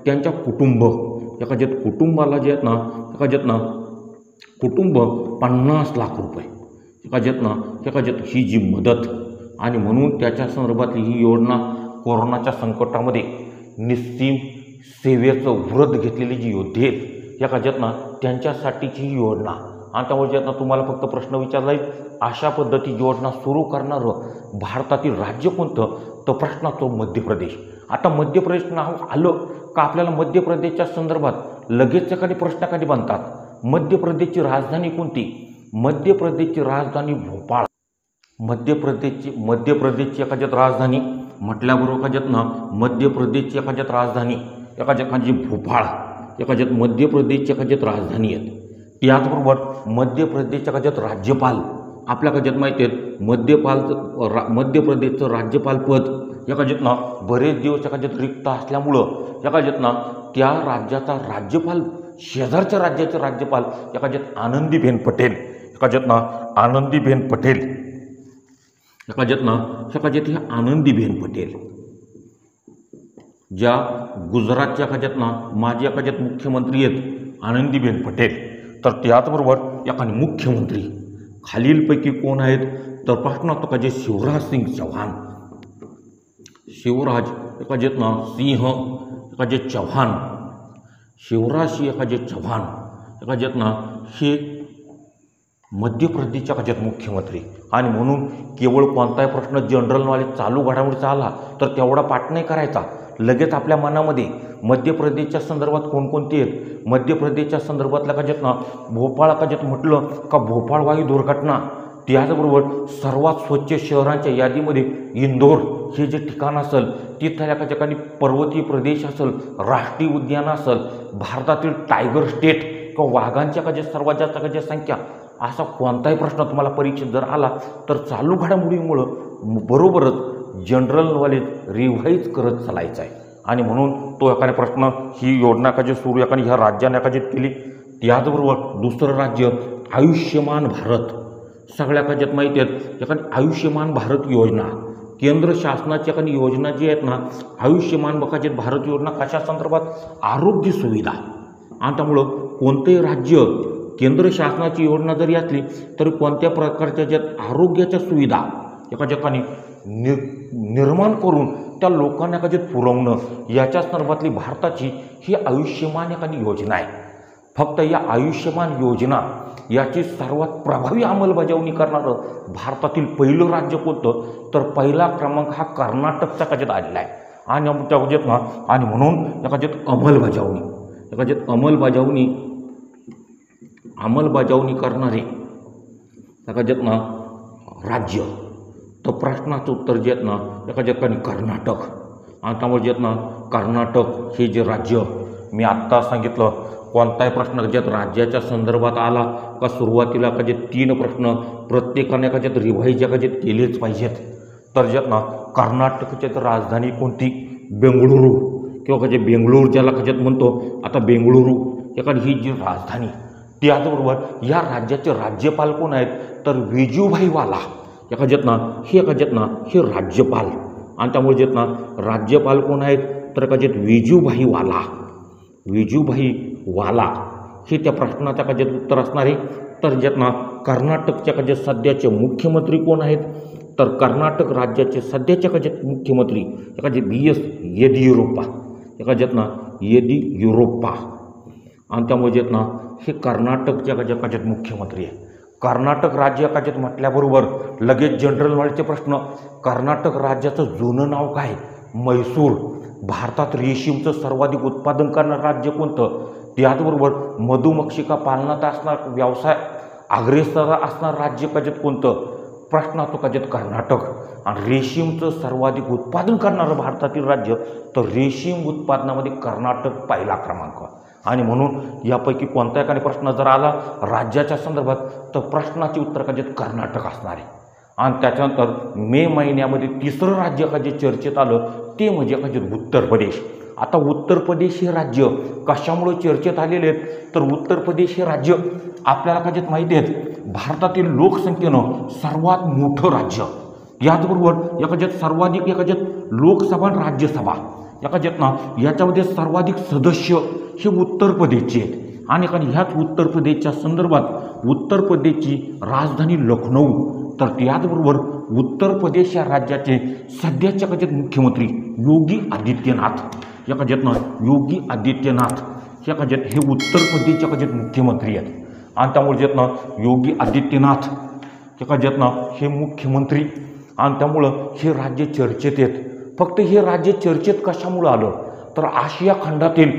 त्यांच्या एखाद्यात कुटुंबाला जे आहेत ना एखाद्यातना कुटुंब 50 लाख रुपये एखाद्यात ही जी मदत. आणि म्हणून त्याच्या संदर्भातली ही योजना कोरोनाच्या संकटामध्ये निस्सीम सेवेचं व्रत घेतलेली जी योद्धे आहेत एखाद्यातना त्यांच्यासाठीची ही योजना. आणि त्यामुळे ज्यातना तुम्हाला फक्त प्रश्न विचारला जाईल अशा पद्धती योजना सुरू करणारं भारतातील राज्य कोणतं तर प्रश्नाचं मध्य प्रदेश. आता मध्य प्रदेश नाव आलं का आपल्याला मध्य प्रदेशच्या संदर्भात लगेच एखादी प्रश्न बनतात. मध्य प्रदेशची राजधानी कोणती? मध्य प्रदेशची राजधानी भोपाळ. मध्य प्रदेशची एखाद्यात राजधानी म्हटल्याबरोबर एखाद्यात मध्य प्रदेशची एखाद्यात राजधानी एखादी भोपाळ एखाद्यात मध्य प्रदेशची एखाद्यात राजधानी आहेत. त्याचबरोबर मध्य प्रदेशच्या एखाद्यात राज्यपाल आपल्या एखाद्यात माहिती आहेत मध्य प्रदेशचं राज्यपाल पद एखाद्यातना बरेच दिवस एखाद्यात रिक्त असल्यामुळं एखाद्यातना त्या राज्याचा राज्यपाल शेजारच्या राज्याचे राज्यपाल एखाद्यात आनंदीबेन पटेल एखाद्यात ही आनंदीबेन पटेल ज्या गुजरातच्या एखाद्यातना माजी एखाद्यात मुख्यमंत्री आहेत आनंदीबेन पटेल. तर त्याचबरोबर एखादी मुख्यमंत्री खालीलपैकी कोण आहेत तर प्रश्न तो शिवराज सिंग शिवराज एकाजेत ना सिंह एकाजे चव्हाण, शिवराज सिंह एकाजे चव्हाण एकाजेत ना हे मध्य प्रदेशच्या एकाजेत मुख्यमंत्री. आणि म्हणून केवळ कोणताही प्रश्न जनरल नॉलेज चालू घडामोडीचा आला तर तेवढा पाठ नाही करायचा. लगेच आपल्या मनामध्ये मध्य प्रदेशच्या संदर्भात कोणकोणती आहेत, मध्य प्रदेशच्या संदर्भातल्या एकाजेत ना भोपाळ एकाजेत म्हटलं का भोपाळ वायू दुर्घटना, त्याचबरोबर सर्वात स्वच्छ शहरांच्या यादीमध्ये इंदोर हे जे ठिकाण असेल, तिथल्या एका ठिकाणी पर्वतीय प्रदेश असेल, राष्ट्रीय उद्यान असेल, भारतातील टायगर स्टेट किंवा वाघांच्या का जे सर्वात जास्त का जे संख्या, असा कोणताही प्रश्न तुम्हाला परीक्षेत जर आला तर चालू घडामोडीमुळं बरोबरच जनरल नॉलेज रिव्हाईज करत चालायचं आहे. आणि म्हणून तो एखादा प्रश्न ही योजना का जे सुरू एखादी ह्या राज्याने एकाजित केली. त्याचबरोबर दुसरं राज्य आयुष्यमान भारत, सगळ्या काज्यात माहिती आहेत एखादी आयुष्यमान भारत योजना, केंद्र शासनाची एखादी योजना जी आहेत ना आयुष्यमान बकाजित भारत योजना कशा संदर्भात, आरोग्य सुविधा. आणि त्यामुळं कोणतेही राज्य केंद्र शासनाची योजना जरी असली तरी कोणत्या प्रकारच्या ज्यात आरोग्याच्या सुविधा एका ठिकाणी निर्माण करून त्या लोकांना एखाद्यात पुरवणं, याच्या संदर्भातली भारताची ही आयुष्यमान एखादी योजना आहे. फक्त या आयुष्यमान योजना याची सर्वात प्रभावी अंमलबजावणी करणारं भारतातील पहिलं राज्य कोणतं तर पहिला क्रमांक हा कर्नाटकचा एखाद्यात आलेला आहे. आणि त्या ना आणि म्हणून एखाद्यात अंमलबजावणी करणारे एखाद्यात ना राज्य, तर प्रश्नाचं उत्तर जे आहेत ना एका ठिकाणी कर्नाटक. आणि त्यामुळे जे आहेत ना कर्नाटक हे जे राज्य मी आत्ता सांगितलं, कोणताही प्रश्न ज्यात राज्याच्या संदर्भात आला का सुरुवातीला एखादे 3 प्रश्न प्रत्येकाने एखाद्यात रिव्हाईज एखाद्यात केलेच पाहिजेत. तर ज्यात ना कर्नाटकची राजधानी कोणती, बेंगळुरू किंवा जे बेंगळूर ज्याला एखाद्यात म्हणतो आता बेंगळुरू एखादी ही जी राजधानी. त्याचबरोबर या राज्याचे राज्यपाल कोण आहेत तर विजूभाई वाला एखाद्यात ना हे राज्यपाल. आणि त्यामुळे जेत ना राज्यपाल कोण आहेत तर एखाद्यात विजूभाई वाला हे त्या प्रश्नाच्या एखाद्यात उत्तर असणार आहे. तर ज्यात ना कर्नाटकच्या एखाद्यात सध्याचे मुख्यमंत्री कोण आहेत तर कर्नाटक राज्याचे सध्याचे एखाद्यात मुख्यमंत्री एखाद्यात BS येदियुरप्पा एखाद्यात ना येदियुरप्पा. आणि त्यामुळे जेत ना हे कर्नाटकच्या एखाद्यात मुख्यमंत्री आहे. कर्नाटक राज्य एखाद्यात म्हटल्याबरोबर लगेच जनरल नॉलेजचे प्रश्न, कर्नाटक राज्याचं जुनं नाव काय, मैसूर. भारतात रेशीमचं सर्वाधिक उत्पादन करणारं राज्य कोणतं, त्याचबरोबर मधुमक्षिका पालनात असणार व्यवसाय अग्रेसर असणार राज्य एखाद्यात कोणतं, प्रश्न असतो एखाद्यात कर्नाटक. आणि रेशीमचं सर्वाधिक उत्पादन करणारं भारतातील राज्य, तर रेशीम उत्पादनामध्ये कर्नाटक पहिला क्रमांक. आणि म्हणून यापैकी कोणता एखादा प्रश्न जर आला राज्याच्या संदर्भात तर प्रश्नाचे उत्तर एखाद्यात कर्नाटक असणार आहे. आणि त्याच्यानंतर मे महिन्यामध्ये तिसरं राज्य एखादे चर्चेत आलं ते म्हणजे एखाद्यात उत्तर प्रदेश. आता उत्तर प्रदेश हे राज्य कशामुळे चर्चेत आलेले आहेत तर उत्तर प्रदेश हे राज्य आपल्याला एखाद्यात माहिती आहेत भारतातील लोकसंख्येनं सर्वात मोठं राज्य, याचबरोबर एखाद्यात सर्वाधिक एखाद्यात लोकसभा राज्यसभा एखाद्यात ना याच्यामध्ये सर्वाधिक सदस्य हे उत्तर प्रदेशचे आहेत. आणि ह्याच उत्तर प्रदेशच्या संदर्भात उत्तर प्रदेशची राजधानी लखनौ. तर त्याचबरोबर उत्तर प्रदेश या राज्याचे सध्याच्या एखाद्यात मुख्यमंत्री योगी आदित्यनाथ योगी आदित्यनाथ हे एखाद्यात हे उत्तर प्रदेशच्या एखाद्यात मुख्यमंत्री आहेत. आणि त्यामुळे जेत ना योगी आदित्यनाथ एखाद्यात ना हे मुख्यमंत्री. आणि त्यामुळं हे राज्य चर्चेत आहेत. फक्त हे राज्य चर्चेत कशामुळं आलं तर आशिया खंडातील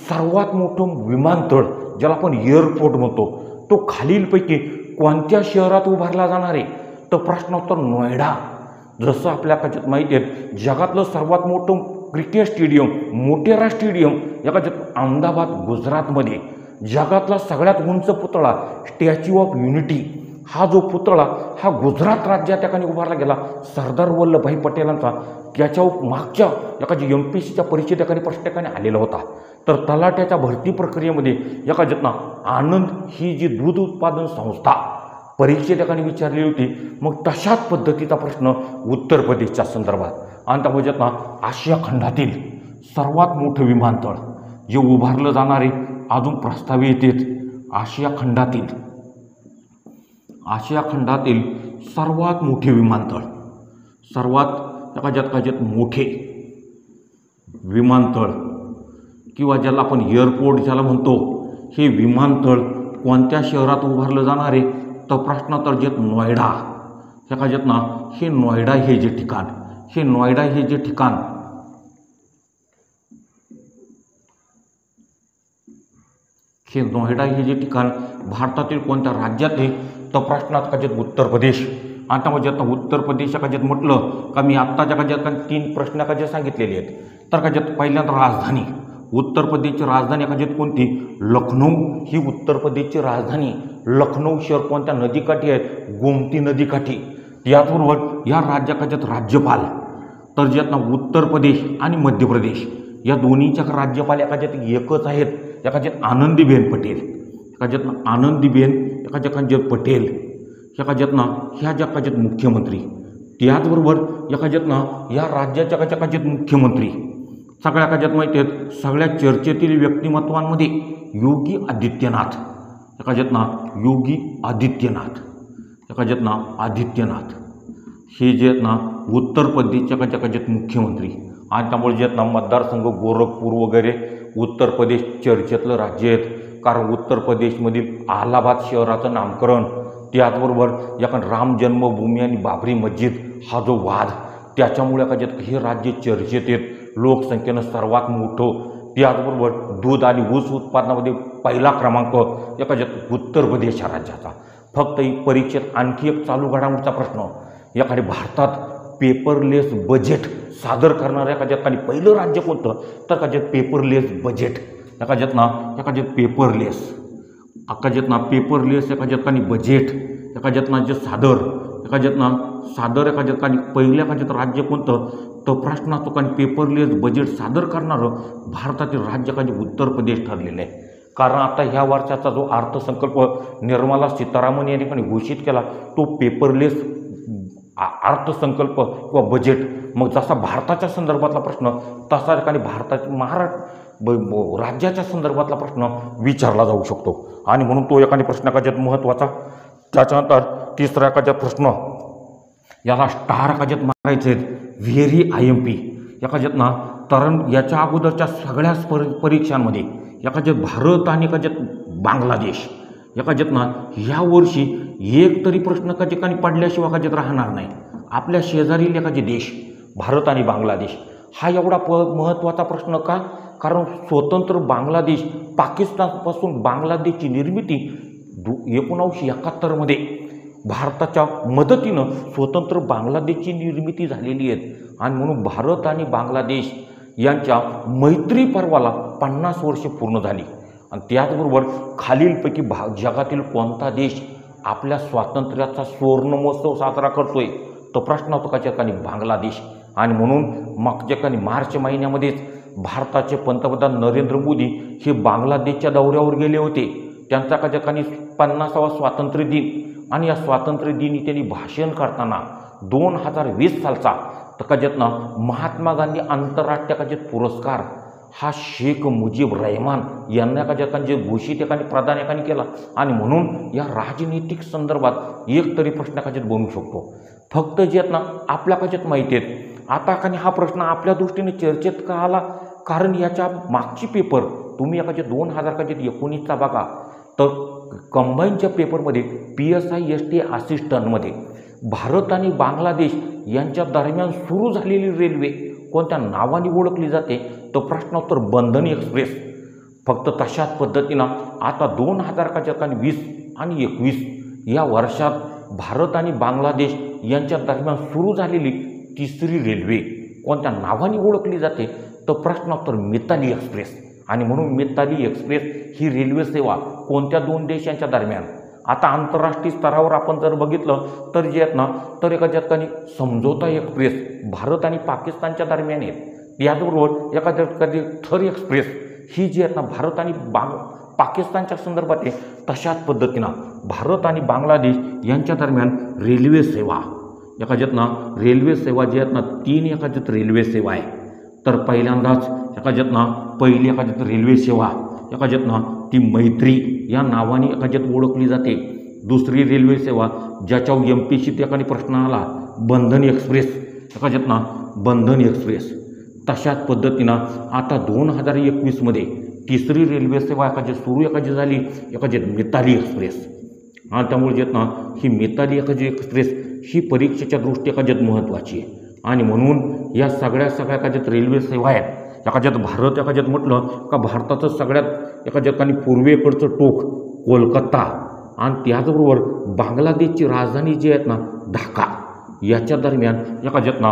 सर्वात मोठं विमानतळ ज्याला आपण एअरपोर्ट म्हणतो तो खालीलपैकी कोणत्या शहरात उभारला जाणार आहे तर प्रश्नोत्तर नोएडा. जसं आपल्या माहिती आहे जगातलं सर्वात मोठं क्रिकेट स्टेडियम मोटेरा स्टेडियम एखाद्यात अहमदाबाद गुजरातमध्ये, जगातला सगळ्यात उंच पुतळा स्टॅच्यू ऑफ युनिटी हा जो पुतळा हा गुजरात राज्यात ठिकाणी उभारला गेला सरदार वल्लभभाई पटेलांचा. त्याच्या मागच्या एखादी MPSCच्या परीक्षेत एखादी प्रश्न ठिकाणी आलेला होता. तर तलाट्याच्या भरती प्रक्रियेमध्ये एखाद्यात ना आनंद ही जी दूध उत्पादन संस्था परीक्षेत ठिकाणी विचारली होती. मग तशाच पद्धतीचा प्रश्न उत्तर प्रदेशच्या संदर्भात. आणि त्यामुळे ना आशिया खंडातील सर्वात मोठं विमानतळ जे उभारलं जाणार आहे अजून प्रस्तावित आहेत. आशिया खंडातील सर्वात मोठे विमानतळ, सर्वात एखाद्यात मोठे विमानतळ किंवा ज्याला आपण एअरपोर्ट ज्याला म्हणतो, हे विमानतळ कोणत्या शहरात उभारलं जाणार आहे? तर प्रश्न तर जे नोएडा, ह्या का ना हे नोएडा हे जे ठिकाण, हे नोएडा हे जे ठिकाण हे नोएडा हे जे ठिकाण भारतातील कोणत्या राज्यात आहे? तर प्रश्नात काजेत उत्तर प्रदेश. आता म्हणजे आता उत्तर प्रदेश काजेत म्हटलं का मी आत्ताच्या काजेत 3 प्रश्न काजेत सांगितलेले आहेत. तर काजेत पहिल्यांदा राजधानी, उत्तर प्रदेशची राजधानी काजेत कोणती? लखनौ ही उत्तर प्रदेशची राजधानी. लखनौ शहर कोणत्या नदीकाठी आहे? गोमती नदीकाठी. याचबरोबर या राज्याकाच्यात राज्यपाल तर जे आहेत ना उत्तर प्रदेश आणि मध्य प्रदेश या दोन्हीच्या राज्यपाल एकाच्यात एकच आहेत, एकाच्यात आनंदीबेन पटेल, एकाच्यात आनंदीबेन एकाच्यात पटेल, एकाच्यात ना ह्या जगाच्यात मुख्यमंत्री. त्याचबरोबर एकाच्यात ना या राज्याच्या एकाच्यात मुख्यमंत्री सगळ्या एकाच्यात माहिती आहेत, सगळ्या चर्चेतील व्यक्तिमत्वांमध्ये योगी आदित्यनाथ, एकाच्यात ना योगी आदित्यनाथ, एकाच्यात ना आदित्यनाथ हे जे आहेत ना उत्तर प्रदेशच्या एकाच्यात मुख्यमंत्री. आणि त्यामुळे जे आहेत ना मतदारसंघ गोरखपूर वगैरे उत्तर प्रदेश चर्चेतलं राज्य आहेत, कारण उत्तर प्रदेशमधील अलाहाबाद शहराचं नामकरण, त्याचबरोबर या राम जन्मभूमी आणि बाबरी मस्जिद हा जो वाद, त्याच्यामुळे एकाच्यात हे राज्य चर्चेत आहेत, लोकसंख्येनं सर्वात मोठं. त्याचबरोबर दूध आणि ऊस उत्पादनामध्ये पहिला क्रमांक एकाच्यात उत्तर प्रदेश या राज्याचा. फक्त ही परीक्षेत आणखी एक चालू घडामोडीचा प्रश्न, याकडे भारतात पेपरलेस बजेट सादर करणाऱ्या एकाच्यात पहिलं राज्य कोणतं? तर एकाच्यात पेपरलेस बजेट, एकाच्यात पेपरलेस, पेपरलेस एकाच्यात बजेट एकाच्यात जे सादर एकाच्यात पहिल्या एकाच्यात राज्य कोणतं? तर प्रश्न असतो कारण पेपरलेस बजेट सादर करणारं भारतातील राज्य उत्तर प्रदेश ठरलेलं आहे. कारण आता ह्या वर्षाचा जो अर्थसंकल्प निर्मला सीतारामन यांनी पण घोषित केला, तो पेपरलेस अर्थसंकल्प किंवा बजेट. मग जसा भारताच्या संदर्भातला प्रश्न तसा ठिकाणी राज्याच्या संदर्भातला प्रश्न विचारला जाऊ शकतो. आणि म्हणून तो एखादी प्रश्न एकाच्यात महत्त्वाचा. त्याच्यानंतर तिसरा एकाच्यात प्रश्न, याला स्टार एकाच्यात मारायचे आहेत, व्हेरी IMP एकाच्यात ना. कारण याच्या अगोदरच्या सगळ्या परीक्षांमध्ये एकाच्यात भारत आणि एकाच्यात बांगलादेश एकाच्यात ना यावर्षी एक तरी प्रश्न एका ठिकाणी पडल्याशिवाय एकाच्यात राहणार नाही. आपल्या शेजारील एकाचे देश भारत आणि बांगलादेश हा एवढा महत्त्वाचा प्रश्न का? कारण स्वतंत्र बांगलादेश, पाकिस्तानपासून बांगलादेशची निर्मिती 1971 मध्ये भारताच्या मदतीनं स्वतंत्र बांगलादेशची निर्मिती झालेली आहे. आणि म्हणून भारत आणि बांगलादेश यांच्या मैत्री पर्वाला 50 वर्षे पूर्ण झाली. आणि त्याचबरोबर खालीलपैकी जगातील कोणता देश आपल्या स्वातंत्र्याचा सुवर्ण महोत्सव साजरा करतोय? तो प्रश्न होतो का ठिकाणी बांगलादेश. आणि म्हणून मागच्या मार्च महिन्यामध्येच भारताचे पंतप्रधान नरेंद्र मोदी हे बांगलादेशच्या दौऱ्यावर गेले होते. त्यांचा का ठिकाणी 50वा स्वातंत्र्य दिन. आणि या स्वातंत्र्य दिनी त्यांनी भाषण करताना 2020 सालचा तकाजतना महात्मा गांधी आंतरराष्ट्रीय पुरस्कार हा शेख मुजीब रहमान यांना एका जे घोषित प्रदान केला. आणि म्हणून या राजनीतिक संदर्भात एक तरी प्रश्न एकाच्यात बनू शकतो. फक्त जे आहेत ना आपल्या काच्यात माहिती आहेत. आता हा प्रश्न आपल्या दृष्टीने चर्चेत का आला? कारण याच्या मागची पेपर तुम्ही एकाच्या 2019चा बघा तर कंबाईनच्या पेपरमध्ये PSI ST असिस्टंटमध्ये भारत आणि बांगलादेश यांच्या दरम्यान सुरू झालेली रेल्वे कोणत्या नावाने ओळखली जाते? तर प्रश्नोत्तर बंधन एक्सप्रेस. फक्त तशाच पद्धतीनं आता 2020 आणि 21 या वर्षात भारत आणि बांगलादेश यांच्या दरम्यान सुरू झालेली तिसरी रेल्वे कोणत्या नावाने ओळखली जाते? तर प्रश्नोत्तर मिताली एक्सप्रेस. आणि म्हणून मिताली एक्सप्रेस ही रेल्वे सेवा कोणत्या 2 देशांच्या दरम्यान? आता आंतरराष्ट्रीय स्तरावर आपण जर बघितलं तर जे आहेत ना तर एका ठिकाणी समझोता एक्सप्रेस भारत आणि पाकिस्तानच्या दरम्यान आहेत. याचबरोबर एका ठिकाणी थर एक्सप्रेस ही जी आहेत ना भारत आणि पाकिस्तानच्या संदर्भात आहे. तशाच पद्धतीनं भारत आणि बांगलादेश यांच्या दरम्यान रेल्वे सेवा एकाच्यात ना रेल्वे सेवा जी आहेत ना 3 एकाच्यात रेल्वे सेवा आहे. तर पहिल्यांदाच एकाच्यात ना पहिली एकाच्यात रेल्वे सेवा एकाच्यात ना ती मैत्री या नावाने एकाच्यात ओळखली जाते. दुसरी रेल्वे सेवा ज्याच्यावर MPSC एकाने प्रश्न आला बंधन एक्सप्रेस एकाच्यात ना बंधन एक्सप्रेस. तशाच पद्धतीनं आता 2021मध्ये तिसरी रेल्वे सेवा एखादी सुरू एखादी झाली, एखादी मिताली एक्सप्रेस. आणि त्यामुळे जे ना ही मिताली एखादी एक्सप्रेस ही परीक्षेच्या दृष्टी एखाद्यात महत्त्वाची आहे. आणि म्हणून या सगळ्या एखाद्यात रेल्वे सेवा आहेत. एखाद्यात भारत एखाद्यात म्हटलं का भारताचं सगळ्यात एखाद्यात आणि पूर्वेकडचं टोक कोलकाता आणि त्याचबरोबर बांगलादेशची राजधानी जी आहेत ना ढाका, याच्या दरम्यान एखाद्यात ना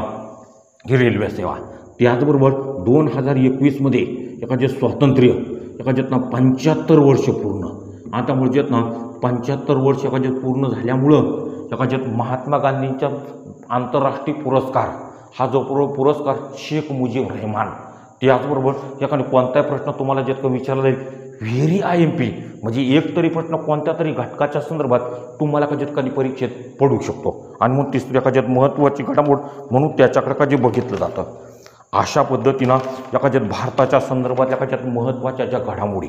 ही रेल्वे सेवा. त्याचबरोबर 2021मध्ये एखादे स्वातंत्र्य एखाद्यात ना 75 वर्ष पूर्ण. आणि त्यामुळे जे ना 75 वर्ष एखाद्यात पूर्ण झाल्यामुळं एखाद्यात महात्मा गांधींचा आंतरराष्ट्रीय पुरस्कार हा जो पुरस्कार शेख मुजीब रहमान. त्याचबरोबर एखादा कोणताही प्रश्न तुम्हाला जितकं विचारला जाईल व्हेरी IMP म्हणजे एक तरी प्रश्न कोणत्या तरी घटकाच्या संदर्भात तुम्हाला कधी परीक्षेत पडू शकतो. आणि मग तिसरी एखाद्यात महत्त्वाची घडामोड म्हणून त्याच्याकडे कधी बघितलं जातं. अशा पद्धतीनं एखाद्यात भारताच्या संदर्भात एखाद्यात महत्त्वाच्या ज्या घडामोडी,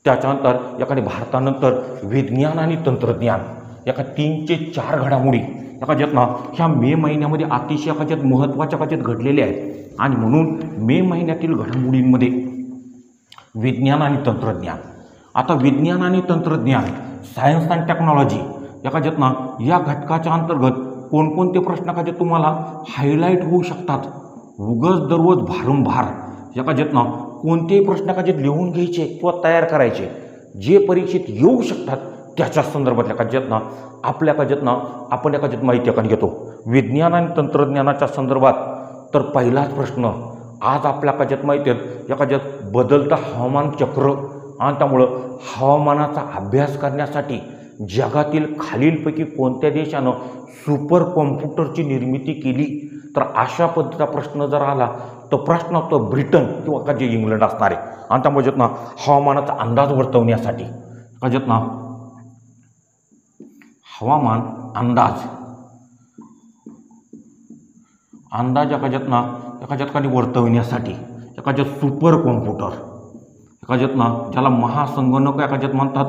त्याच्यानंतर एखाद्या भारतानंतर विज्ञान आणि तंत्रज्ञान एका 3 ते 4 घडामोडी एखाद्यात ना ह्या मे महिन्यामध्ये अतिशय एखाद्यात महत्त्वाच्या एखाद्यात घडलेल्या आहेत. आणि म्हणून मे महिन्यातील घडामोडींमध्ये विज्ञान आणि तंत्रज्ञान. आता विज्ञान आणि तंत्रज्ञान सायन्स अँड टेक्नॉलॉजी एखाद्यात ना या घटकाच्या अंतर्गत कोणकोणते प्रश्न एखाद्यात तुम्हाला हायलाईट होऊ शकतात. उगाच दररोज भारंभार एखाद्यात ना कोणतेही प्रश्न एखाद्यात लिहून घ्यायचे किंवा तयार करायचे जे परीक्षेत येऊ शकतात त्याच्या संदर्भात एखाद्यात ना आपल्या एखाद्यात ना आपण एखाद्यात माहिती एखादी घेतो. विज्ञान आणि तंत्रज्ञानाच्या संदर्भात तर पहिलाच प्रश्न आज आपल्या एखाद्यात माहिती आहे एखाद्यात बदलता हवामान चक्र. आणि त्यामुळं हवामानाचा अभ्यास करण्यासाठी जगातील खालीलपैकी कोणत्या देशानं सुपर कॉम्प्युटरची निर्मिती केली. तर अशा पद्धतीचा प्रश्न जर आला तर प्रश्न तो ब्रिटन किंवा एखादे इंग्लंड असणार आहे. आणि त्यामुळे ना हवामानाचा अंदाज वर्तवण्यासाठी एखाद्यात ना हवामान अंदाज एखाद्यात काही वर्तवण्यासाठी एखाद्यात सुपर कॉम्प्युटर एखाद्यात ना ज्याला महासंगणक एखाद्यात म्हणतात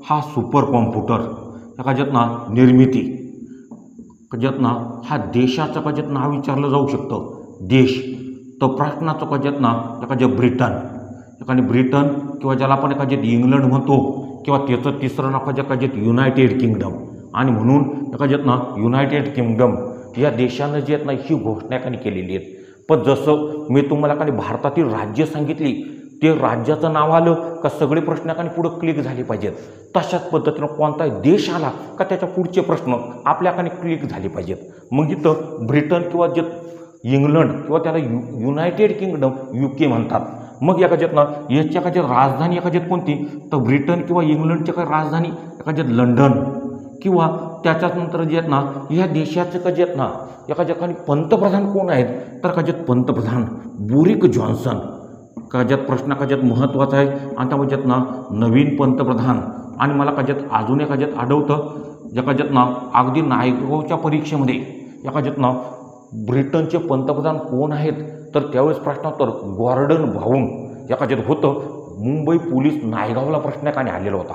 हा सुपर कॉम्प्युटर एखाद्यात ना निर्मिती एखाद्यात ना हा देशाचं एखाद्यात नाव विचारलं जाऊ शकतं देश. तर प्रश्नाचं एखाद्यात ना एखाद्या ब्रिटन किंवा ज्याला आपण एखाद्यात इंग्लंड म्हणतो किंवा त्याचं तिसरं नाव एखाद्यात युनायटेड किंगडम. आणि म्हणून एखाद्यात ना युनायटेड किंगडम या देशानं जे आहेत ना ही घोषणा एखादी केलेली आहेत. पण जसं मी तुम्हाला काही भारतातील राज्य सांगितली ते राज्याचं नाव आलं का सगळे प्रश्न एखादी पुढं क्लिक झाले पाहिजेत. तशाच पद्धतीनं कोणताही देश आला का त्याच्या पुढचे प्रश्न आपल्याकडे क्लिक झाले पाहिजेत. मग इथं ब्रिटन किंवा जे इंग्लंड किंवा त्याला युनायटेड किंगडम UK म्हणतात. मग एखाद्यात ना याची एखादी राजधानी एखाद्यात कोणती तर ब्रिटन किंवा इंग्लंडची काही राजधानी एखाद्यात लंडन किंवा त्याच्यानंतर जे आहेत ना ह्या देशाचे कधी आहेत ना एखाद्या पंतप्रधान कोण आहेत तर एखाद्यात पंतप्रधान बोरिस जॉन्सन. एखाद्यात प्रश्न एखाद्यात महत्त्वाचा आहे. आणि त्यामुळे ना नवीन पंतप्रधान. आणि मला एखाद्यात अजून एखाद्यात आढळतं एखाद्यात ना अगदी नायगावच्या परीक्षेमध्ये एखाद्यात ना ब्रिटनचे पंतप्रधान कोण आहेत तर त्यावेळेस प्रश्नोत्तर गॉर्डन ब्राउन एखाद्यात होतं. मुंबई पोलीस नायगावला प्रश्न एकाने आलेला होता.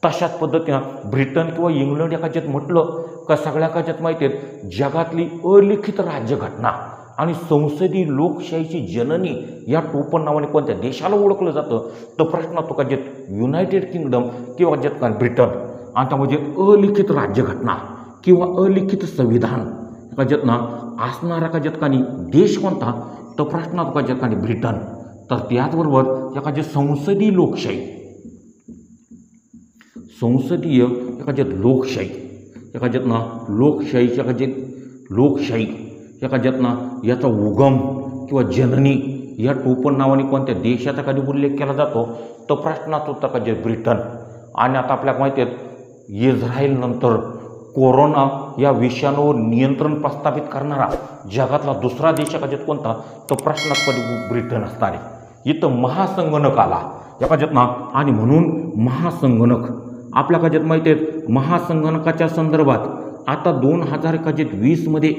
तशाच पद्धतीनं ब्रिटन किंवा इंग्लंड एखाद्यात म्हटलं का सगळ्या एखाद्यात माहिती आहेत जगातली अलिखित राज्यघटना आणि संसदीय लोकशाहीची जननी या टोपण नावाने कोणत्या देशाला ओळखलं जातं तर प्रश्न तो एखाद्यात युनायटेड किंगडम किंवा एखाद्यात ब्रिटन. आणि त्यामध्ये अलिखित राज्यघटना किंवा अलिखित संविधान एखाद्यात ना असणारा एखाद्यात देश कोणता तर प्रश्न तो एखाद्यात ब्रिटन. तर त्याचबरोबर एखादी संसदीय एखाद्यात लोकशाही एखाद्यात ना लोकशाहीची लोकशाही एखाद्यात ना याचा उगम किंवा जननी या टोपण नावाने कोणत्या देशाचा कधी उल्लेख केला जातो तर प्रश्नात होता एखाद्यात ब्रिटन. आणि आता आपल्याला माहिती आहे इस्रायल नंतर कोरोना या विषाणूवर नियंत्रण प्रस्थापित करणारा जगातला दुसरा देश एखाद्यात कोणता तर प्रश्नात कधी ब्रिटन असणार आहे. इथं महासंगणक आला एखाद्यात ना. आणि म्हणून महासंगणक आपल्या एखाद्यात माहिती आहेत महासंगणकाच्या संदर्भात आता 2020मध्ये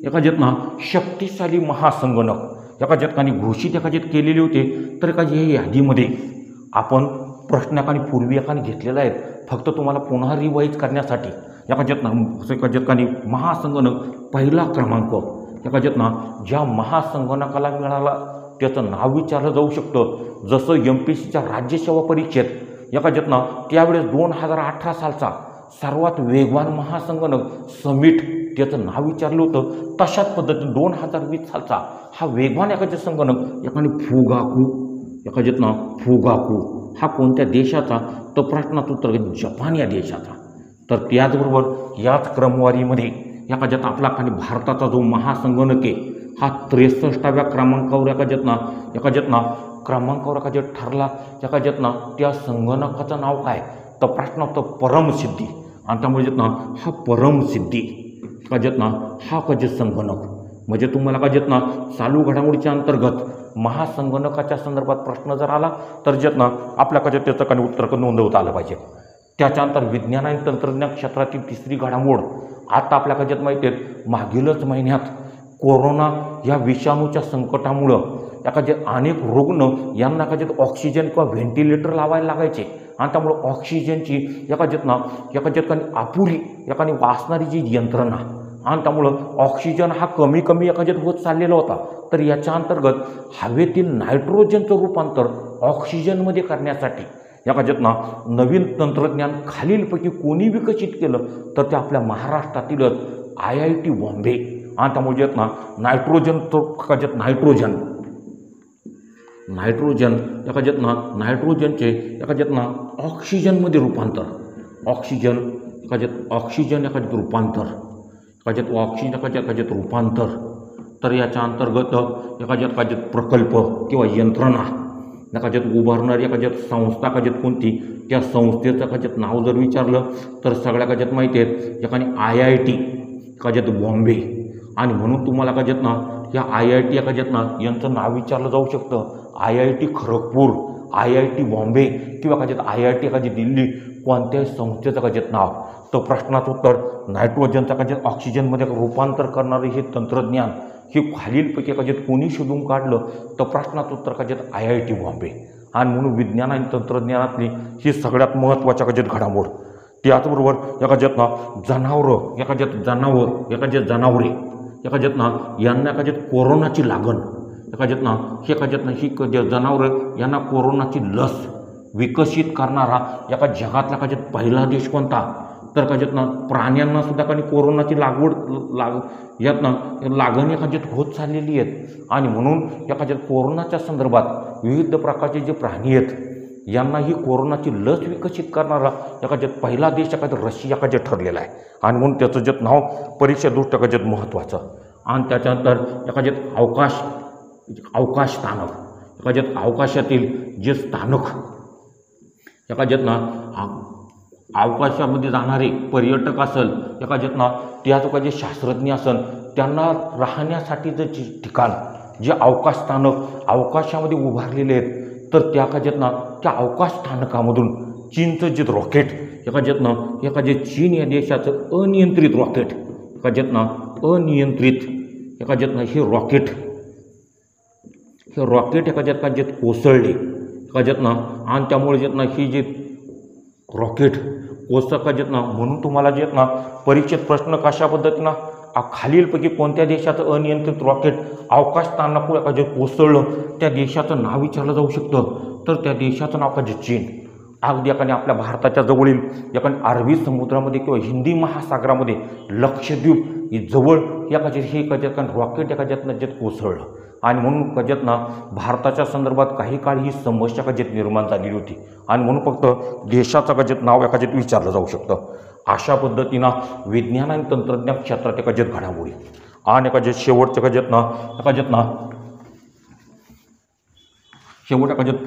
एखाद्यात ना शक्तिशाली महासंगणक एखाद्यात घोषित एखाद्यात केलेले होते. तर एखाद्या या यादीमध्ये आपण प्रश्न पूर्वी घेतलेला आहे फक्त तुम्हाला पुन्हा रिवाईज करण्यासाठी. एखाद्यात महासंगणक पहिला क्रमांक एखाद्यात ज्या महासंगणकाला मिळाला त्याचं नाव विचारलं जाऊ शकतं। जसं MPSCच्या राज्यसेवा परीक्षेत याच्यातनं त्यावेळेस 2018 सालचा सर्वात वेगवान महासंगणक समिट त्याचं नाव विचारलं होतं, तशाच पद्धतीने 2020 सालचा हा वेगवान एखादा संगणक एकाने फुगाकू हा कोणत्या देशाचा, तर प्रश्नाचं उत्तर जपान या देशाचा। तर त्याचबरोबर याच क्रमवारीमध्ये एखाद्यात आपला खाली भारताचा जो महासंगणक आहे हा 63व्या क्रमांकावर एखाद्यात क्रमांकावर ठरला। एखाद्यात त्या संगणकाचं नाव काय, तर प्रश्नाचं परमसिद्धी। आणि त्यामुळे हा परमसिद्धी हा संगणक म्हणजे तुम्हाला चालू घडामोडीच्या अंतर्गत महासंगणकाच्या संदर्भात प्रश्न जर आला तर आपल्या त्याचं काही उत्तर नोंदवता आलं पाहिजे। त्याच्यानंतर विज्ञान आणि तंत्रज्ञान क्षेत्रातील तिसरी घडामोड आता आपल्या माहिती आहे, मागीलच महिन्यात कोरोना या विषाणूच्या संकटामुळं अनेक रुग्ण यांना ऑक्सिजन किंवा व्हेंटिलेटर लावायला लागायचे आणि त्यामुळे ऑक्सिजनची अपुरी वाचणारी जी यंत्रणा आणि त्यामुळं ऑक्सिजन हा कमी होत चाललेला होता। तर याच्या अंतर्गत हवेतील नायट्रोजनचं रूपांतर ऑक्सिजनमध्ये करण्यासाठी नवीन तंत्रज्ञान खालीलपैकी कोणी विकसित केलं, तर ते आपल्या महाराष्ट्रातीलच IIT बॉम्बे। आणि त्यामुळे नायट्रोजनचे ऑक्सिजनमध्ये रूपांतर, ऑक्सिजन रूपांतर। तर याच्या अंतर्गत प्रकल्प किंवा यंत्रणा उभारणारी संस्था कोणती, त्या संस्थेचं नाव जर विचारलं तर सगळ्या माहिती आहेत IIT बॉम्बे। आणि म्हणून तुम्हाला या IIT यांचं नाव विचारलं जाऊ शकतं, IIT खरगपूर, IIT बॉम्बे किंवा IIT दिल्ली, कोणत्याही संस्थेचं नाव। तर प्रश्नाचं उत्तर नायट्रोजनचं ऑक्सिजनमध्ये रूपांतर करणारे हे तंत्रज्ञान हे खालीलपैकी कोणी शोधून काढलं, तर प्रश्नाचं उत्तर IIT बॉम्बे। आणि म्हणून विज्ञान आणि तंत्रज्ञानातली ही सगळ्यात महत्त्वाच्या घडामोड। त्याचबरोबर जनावरे यांना कोरोनाची लागण, ही जनावरं यांना कोरोनाची लस विकसित करणारा जगातला पहिला देश कोणता, तर प्राण्यांना सुद्धा कोरोनाची लागण होत चाललेली आहेत। आणि म्हणून कोरोनाच्या संदर्भात विविध प्रकारचे जे प्राणी आहेत यांना ही कोरोनाची लस विकसित करणारा पहिला देश रशिया ठरलेला आहे। आणि म्हणून त्याचं नाव परीक्षादृष्ट्या महत्त्वाचं। आणि त्याच्यानंतर अवकाश स्थानक, अवकाशातील जे स्थानक अवकाशामध्ये जाणारे पर्यटक असेल त्या जे शास्त्रज्ञ असेल त्यांना राहण्यासाठीचं जे ठिकाण जे अवकाश स्थानक अवकाशामध्ये उभारलेले आहेत, तर त्या अवकाश स्थानकामधून चीनचं जे रॉकेट चीन या देशाचं अनियंत्रित रॉकेट हे रॉकेट कोसळले आणि त्यामुळे ही जे रॉकेट म्हणून तुम्हाला परीक्षेत प्रश्न कशा पद्धतीनं खालीलपैकी कोणत्या देशाचं अनियंत्रित रॉकेट अवकाश स्थानकावर कोसळलं त्या देशाचं नाव विचारलं जाऊ शकतं, तर त्या देशाचं नाव चीन। अगदी आपल्या भारताच्या जवळील अरबी समुद्रामध्ये किंवा हिंदी महासागरामध्ये लक्षद्वीप जवळ हे रॉकेट कोसळलं। आणि म्हणून भारताच्या संदर्भात काही काळ ही समस्या निर्माण झालेली होती आणि म्हणून फक्त देशाचं नाव विचारलं जाऊ शकतं। अशा पद्धतीनं विज्ञान आणि तंत्रज्ञान क्षेत्रात घडामोडी आणि शेवट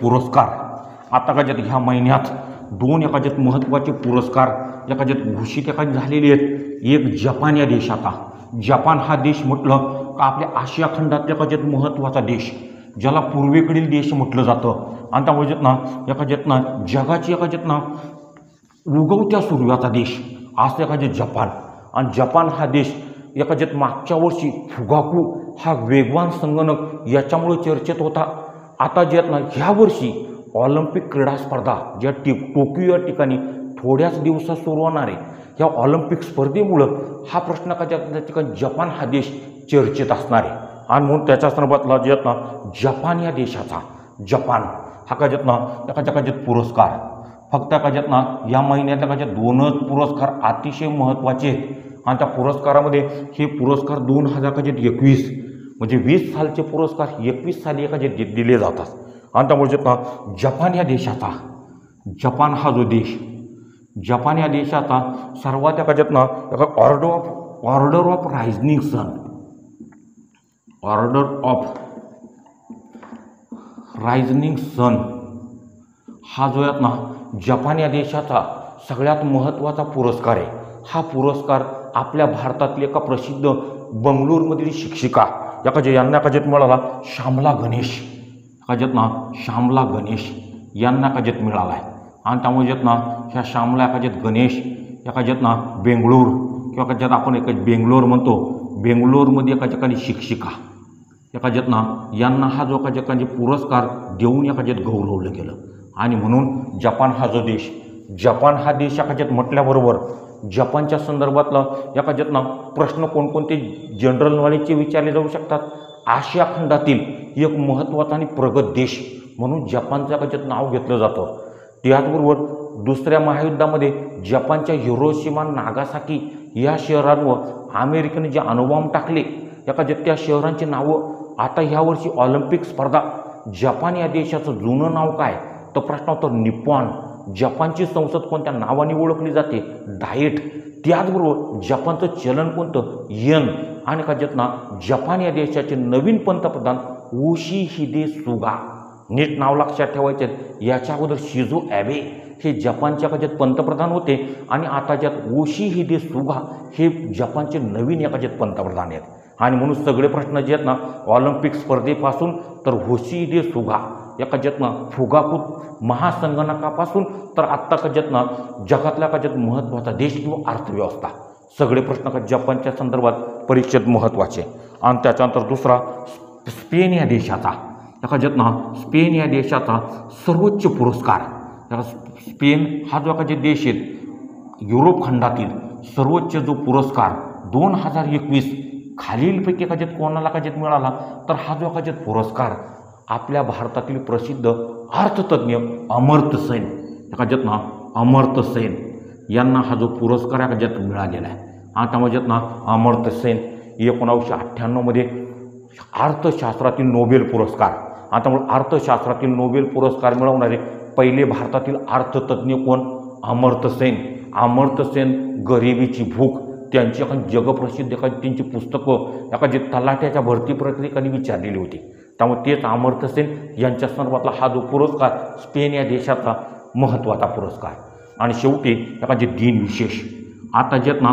पुरस्कार। आता ह्या महिन्यात दोन महत्त्वाचे पुरस्कार घोषित झालेले आहेत। एक जपान या देशाचा, जपान हा देश म्हटलं का आपल्या आशिया खंडातल्या महत्त्वाचा देश, ज्याला पूर्वेकडील देश म्हटलं जातं। आणि त्यामुळे जगाची उगवत्या सूर्याचा देश असं जपान। आणि जपान हा देश मागच्या वर्षी फुगाकू हा वेगवान संगणक याच्यामुळे चर्चेत होता। आता ह्या वर्षी ऑलिम्पिक क्रीडा स्पर्धा ज्या टोकियो या ठिकाणी थोड्याच दिवसात सुरू होणार आहे, ह्या ऑलिम्पिक स्पर्धेमुळं हा प्रश्न जपान हा देश चर्चेत असणार आहे। आणि म्हणून त्याच्या संदर्भातला जे आहेत ना जपान या देशाचा जपान हा काय आहेत ना एका पुरस्कार फक्त काय आहेत ना या महिन्यातल्या काय 2च पुरस्कार अतिशय महत्त्वाचे आहेत आणि त्या पुरस्कारामध्ये हे पुरस्कार 2021 म्हणजे 20 सालचे पुरस्कार 21 साली एका दिले जातात आणि त्यामुळे आहेत ना जपान या देशाचा जपान हा जो देश जपान या देशाचा सर्वात एका आहेत ना order of rising sun order of rising sun हा जो आहे ना जपान या देशाचा सगळ्यात महत्त्वाचा पुरस्कार आहे। हा पुरस्कार आपल्या भारतातली एका प्रसिद्ध बंगळूरमधील शिक्षिका यांना कजत मिळाला श्यामला गणेश कजत ना श्यामला गणेश यांना कजत मिळाला आहे आणि त्यामुळे जेत ना ह्या श्यामला कजत गणेश कजत ना बेंगळूर किंवा कजत आपण एक बेंगलोर म्हणतो बेंगलोरमध्ये एका ठिकाणी शिक्षिका एकाजत ना यांना हा जो एका पुरस्कार देऊन एकाजत गौरवलं गेलं आणि म्हणून जपान हा जो देश जपान हा देश एकाजत म्हटल्याबरोबर जपानच्या संदर्भातलं एकाजत ना प्रश्न कोणकोणते जनरल नॉलेजचे विचारले जाऊ शकतात। आशिया खंडातील एक महत्त्वाचा आणि प्रगत देश म्हणून जपानचं एकाजत नाव घेतलं जातं। त्याचबरोबर दुसऱ्या महायुद्धामध्ये जपानच्या हिरोशिमा नागासाकी या शहरांवर अमेरिकेने जे अणुबॉम्ब टाकले एकाजत त्या शहरांची नावं आता ह्या वर्षी ऑलिम्पिक स्पर्धा जपान या देशाचं जुनं नाव काय तर प्रश्नोत्तर निप्पॉन जपानची संसद कोणत्या नावाने ओळखली जाते डाएट त्याचबरोबर जपानचं चलन कोणतं येन आणि काजत ना जपान या देशाचे नवीन पंतप्रधान योशिहिदे सुगा नीट नाव लक्षात ठेवायचे याच्या अगोदर शिझो ॲबे हे जपानच्या काजत पंतप्रधान होते आणि आता ज्यात योशिहिदे सुगा हे जपानचे नवीन एकाजत पंतप्रधान आहेत आणि म्हणून सगळे प्रश्न जे आहेत ना ऑलिम्पिक स्पर्धेपासून तर योशिहिदे सुगा एकाजत ना फुगाकूत महासंगणकापासून तर आत्ता काजत ना जगातल्या काजत महत्त्वाचा देश किंवा अर्थव्यवस्था सगळे प्रश्न का जपानच्या संदर्भात परीक्षेत महत्त्वाचे आणि त्याच्यानंतर दुसरा स्पेन या देशाचा एकाजत ना स्पेन या देशाचा सर्वोच्च पुरस्कार स्पेन हा जो एका जे देश आहेत युरोप खंडातील सर्वोच्च जो पुरस्कार 2021 खालीलपैकी एकाजत कोणाला काजत मिळाला तर हा जो एकाजत पुरस्कार आपल्या भारतातील प्रसिद्ध अर्थतज्ञ अमर्त्य सेन एकाजत ना अमर्त्य सेन यांना हा जो पुरस्कार एकाजत मिळालेला आहे आणि त्यामुळे ना अमर्त्य सेन 1998 अर्थशास्त्रातील नोबेल पुरस्कार आणि त्यामुळे अर्थशास्त्रातील नोबेल पुरस्कार मिळवणारे पहिले भारतातील अर्थतज्ञ कोण अमर्त्य सेन। अमर्त्य सेन गरिबीची भूक त्यांची एका जगप्रसिद्ध एका त्यांची पुस्तकं एका जे तलाट्याच्या भरती प्रक्रियेने विचारलेली होती त्यामुळे तेच अमर्त्य सेन यांच्या संदर्भातला हा जो पुरस्कार स्पेन या देशाचा महत्त्वाचा पुरस्कार। आणि शेवटी एका जे दिन विशेष आता ज्यात ना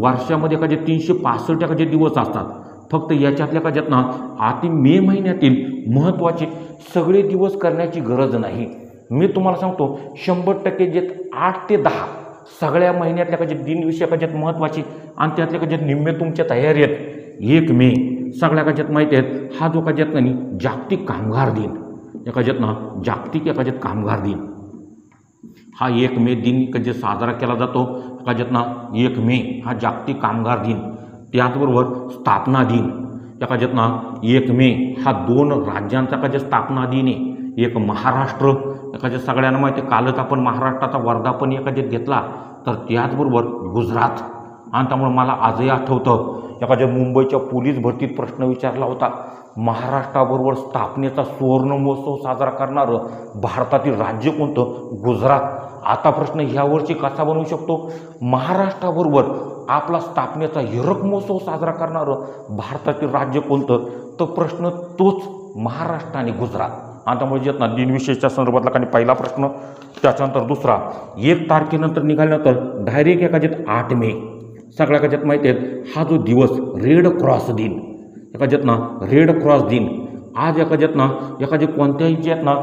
वर्षामध्ये एका जे 365 एका जे दिवस असतात फक्त याच्यातल्या का ज्यात ना आधी मे महिन्यातील महत्त्वाचे सगळे दिवस करण्याची गरज नाही। मी तुम्हाला सांगतो 100% जे 8 ते 10 सगळ्या महिन्यातल्या का जे दिन विषय का ज्यात महत्त्वाचे आणि त्यातल्या का ज्यात निम्मे तुमच्या तयारी आहेत 1 मे सगळ्या का ज्यात माहिती आहेत हा जो का ज्यात नाही जागतिक कामगार दिन एका ज्यात ना जागतिक एका ज्यात कामगार दिन हा 1 मे दिन का जे साजरा केला जातो एका ज्यात ना 1 मे हा जागतिक कामगार दिन। त्याचबरोबर स्थापना दिन एका ज्यात ना 1 मे हा 2 राज्यांचा का जे स्थापना दिन आहे एक महाराष्ट्र एका जे सगळ्यांना माहिती कालच आपण महाराष्ट्राचा वर्धापन एका ज्यात घेतला तर त्याचबरोबर गुजरात आणि त्यामुळे मला आजही आठवतं एका ज्या मुंबईच्या पोलीस भरतीत प्रश्न विचारला होता महाराष्ट्राबरोबर स्थापनेचा सुवर्ण महोत्सव साजरा करणारं भारतातील राज्य कोणतं गुजरात। आता प्रश्न ह्या वर्षी कसा बनवू शकतो महाराष्ट्राबरोबर आपला स्थापनेचा हिरक महोत्सव साजरा करणारं भारतातील राज्य कोणतं तर प्रश्न तोच महाराष्ट्र आणि गुजरात। आणि त्यामुळे जे ना दिनविशेषच्या संदर्भातला काही पहिला प्रश्न त्याच्यानंतर दुसरा 1 तारखेनंतर निघाल्यानंतर डायरेक्ट एका ज्यात 8 मे सगळ्या काच्यात माहिती आहेत हा जो दिवस रेड क्रॉस दिन एका ज्यात ना रेड क्रॉस दिन आज एका ज्यात ना एका जे कोणत्याही ज्यात ना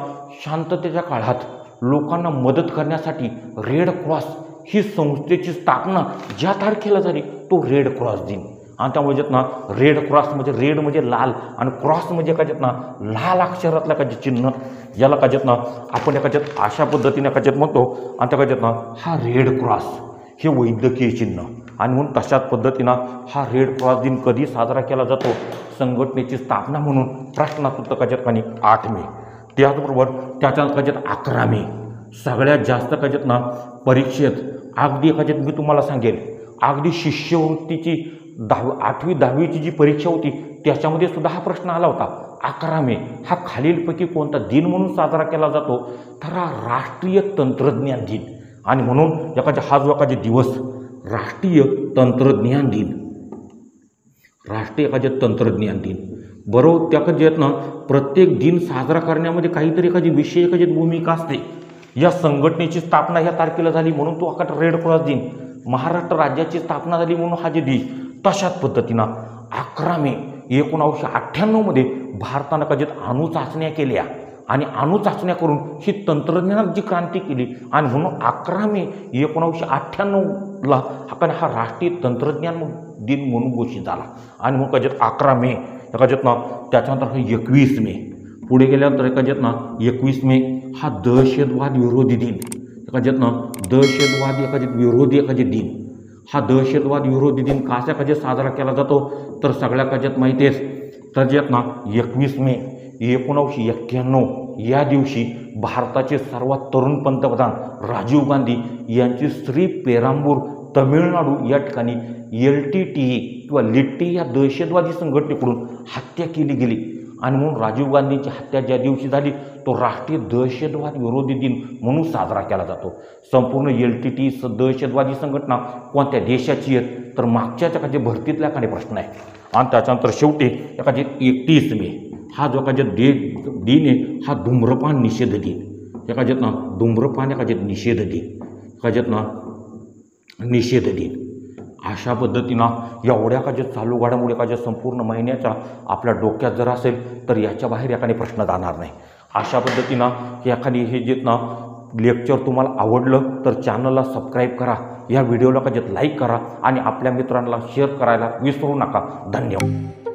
शांततेच्या काळात लोकांना मदत करण्यासाठी रेड क्रॉस ही संस्थेची स्थापना ज्या तारखेला झाली तो रेड क्रॉस दिन। आणि त्यामुळे ज्यात ना रेड क्रॉस म्हणजे रेड म्हणजे लाल आणि क्रॉस म्हणजे एका ज्यात ना लाल अक्षरातलं एका जे चिन्ह याला का ज्यात ना आपण एका ज्यात अशा पद्धतीने एका ज्यात म्हणतो आणि त्या ज्यात ना हा रेड क्रॉस हे वैद्यकीय चिन्ह आणि म्हणून तशाच पद्धतीनं हा रेड क्रॉस दिन कधी साजरा केला जातो संघटनेची स्थापना म्हणून प्रश्नात होतं का ज्यात 8 मे. त्याचबरोबर त्याच्यात का ज्यात 11 मे. सगळ्यात जास्त का ज्यात ना परीक्षेत अगदी का ज्यात मी तुम्हाला सांगेल अगदी शिष्यवृत्तीची 8वी 10वीची जी परीक्षा होती त्याच्यामध्ये सुद्धा हा प्रश्न आला होता. 11 मे हा खालीलपैकी कोणता दिन म्हणून साजरा केला जातो, तर हा राष्ट्रीय तंत्रज्ञान दिन. आणि म्हणून हा जो एखादा दिवस राष्ट्रीय तंत्रज्ञान दिन, राष्ट्रीय तंत्रज्ञान दिन. बरोबर त्या ज्यात ना प्रत्येक दिन साजरा करण्यामध्ये काहीतरी एखादी विशेष भूमिका असते. या संघटनेची स्थापना ह्या तारखेला झाली म्हणून तो रेड क्रॉस दिन. महाराष्ट्र राज्याची स्थापना झाली म्हणून हा जे दिन. तशाच पद्धतीनं 11 मे 1998 मध्ये भारतानं अणु चाचण्या केल्या आणि अणु चाचण्या करून ही तंत्रज्ञानात जी क्रांती केली आणि म्हणून 11 मे 1998ला हा राष्ट्रीय तंत्रज्ञान दिन म्हणून घोषित झाला. आणि मग 11 मे त्याच्यानंतर 21 मे पुढे गेल्यानंतर 21 मे हा दहशतवाद विरोधी दिन. दहशतवाद विरोधी दिन. हा दहशतवाद विरोधी दिन कसा साजरा केला जातो तर सगळ्या माहिती आहे. तर 21 मे 1991 या दिवशी भारताचे सर्वात तरुण पंतप्रधान राजीव गांधी यांची श्री पेरांबूर तमिळनाडू या ठिकाणी LTTE किंवा लिट्टी या दहशतवादी संघटनेकडून हत्या केली गेली. आणि म्हणून राजीव गांधींची हत्या ज्या दिवशी झाली तो राष्ट्रीय दहशतवाद विरोधी दिन म्हणून साजरा केला जातो. संपूर्ण LTTE दहशतवादी संघटना कोणत्या देशाची आहे तर मागच्या भरतीतला एखादा प्रश्न आहे. आणि त्याच्यानंतर शेवटी 31 मे हा जो दिन आहे हा धूम्रपान निषेध दिन. धूम्रपान निषेध दिन. निषेध दिन. अशा पद्धतीनं एवढ्या चालू घडामोडी संपूर्ण महिन्याच्या आपल्या डोक्यात जर असेल तर याच्या बाहेर एखादी प्रश्न जाणार नाही. अशा पद्धतीनं एखादी हे लेक्चर तुम्हाला आवडलं तर चॅनलला सबस्क्राईब करा, या व्हिडिओला लाईक करा आणि आपल्या मित्रांना शेअर करायला विसरू नका. धन्यवाद.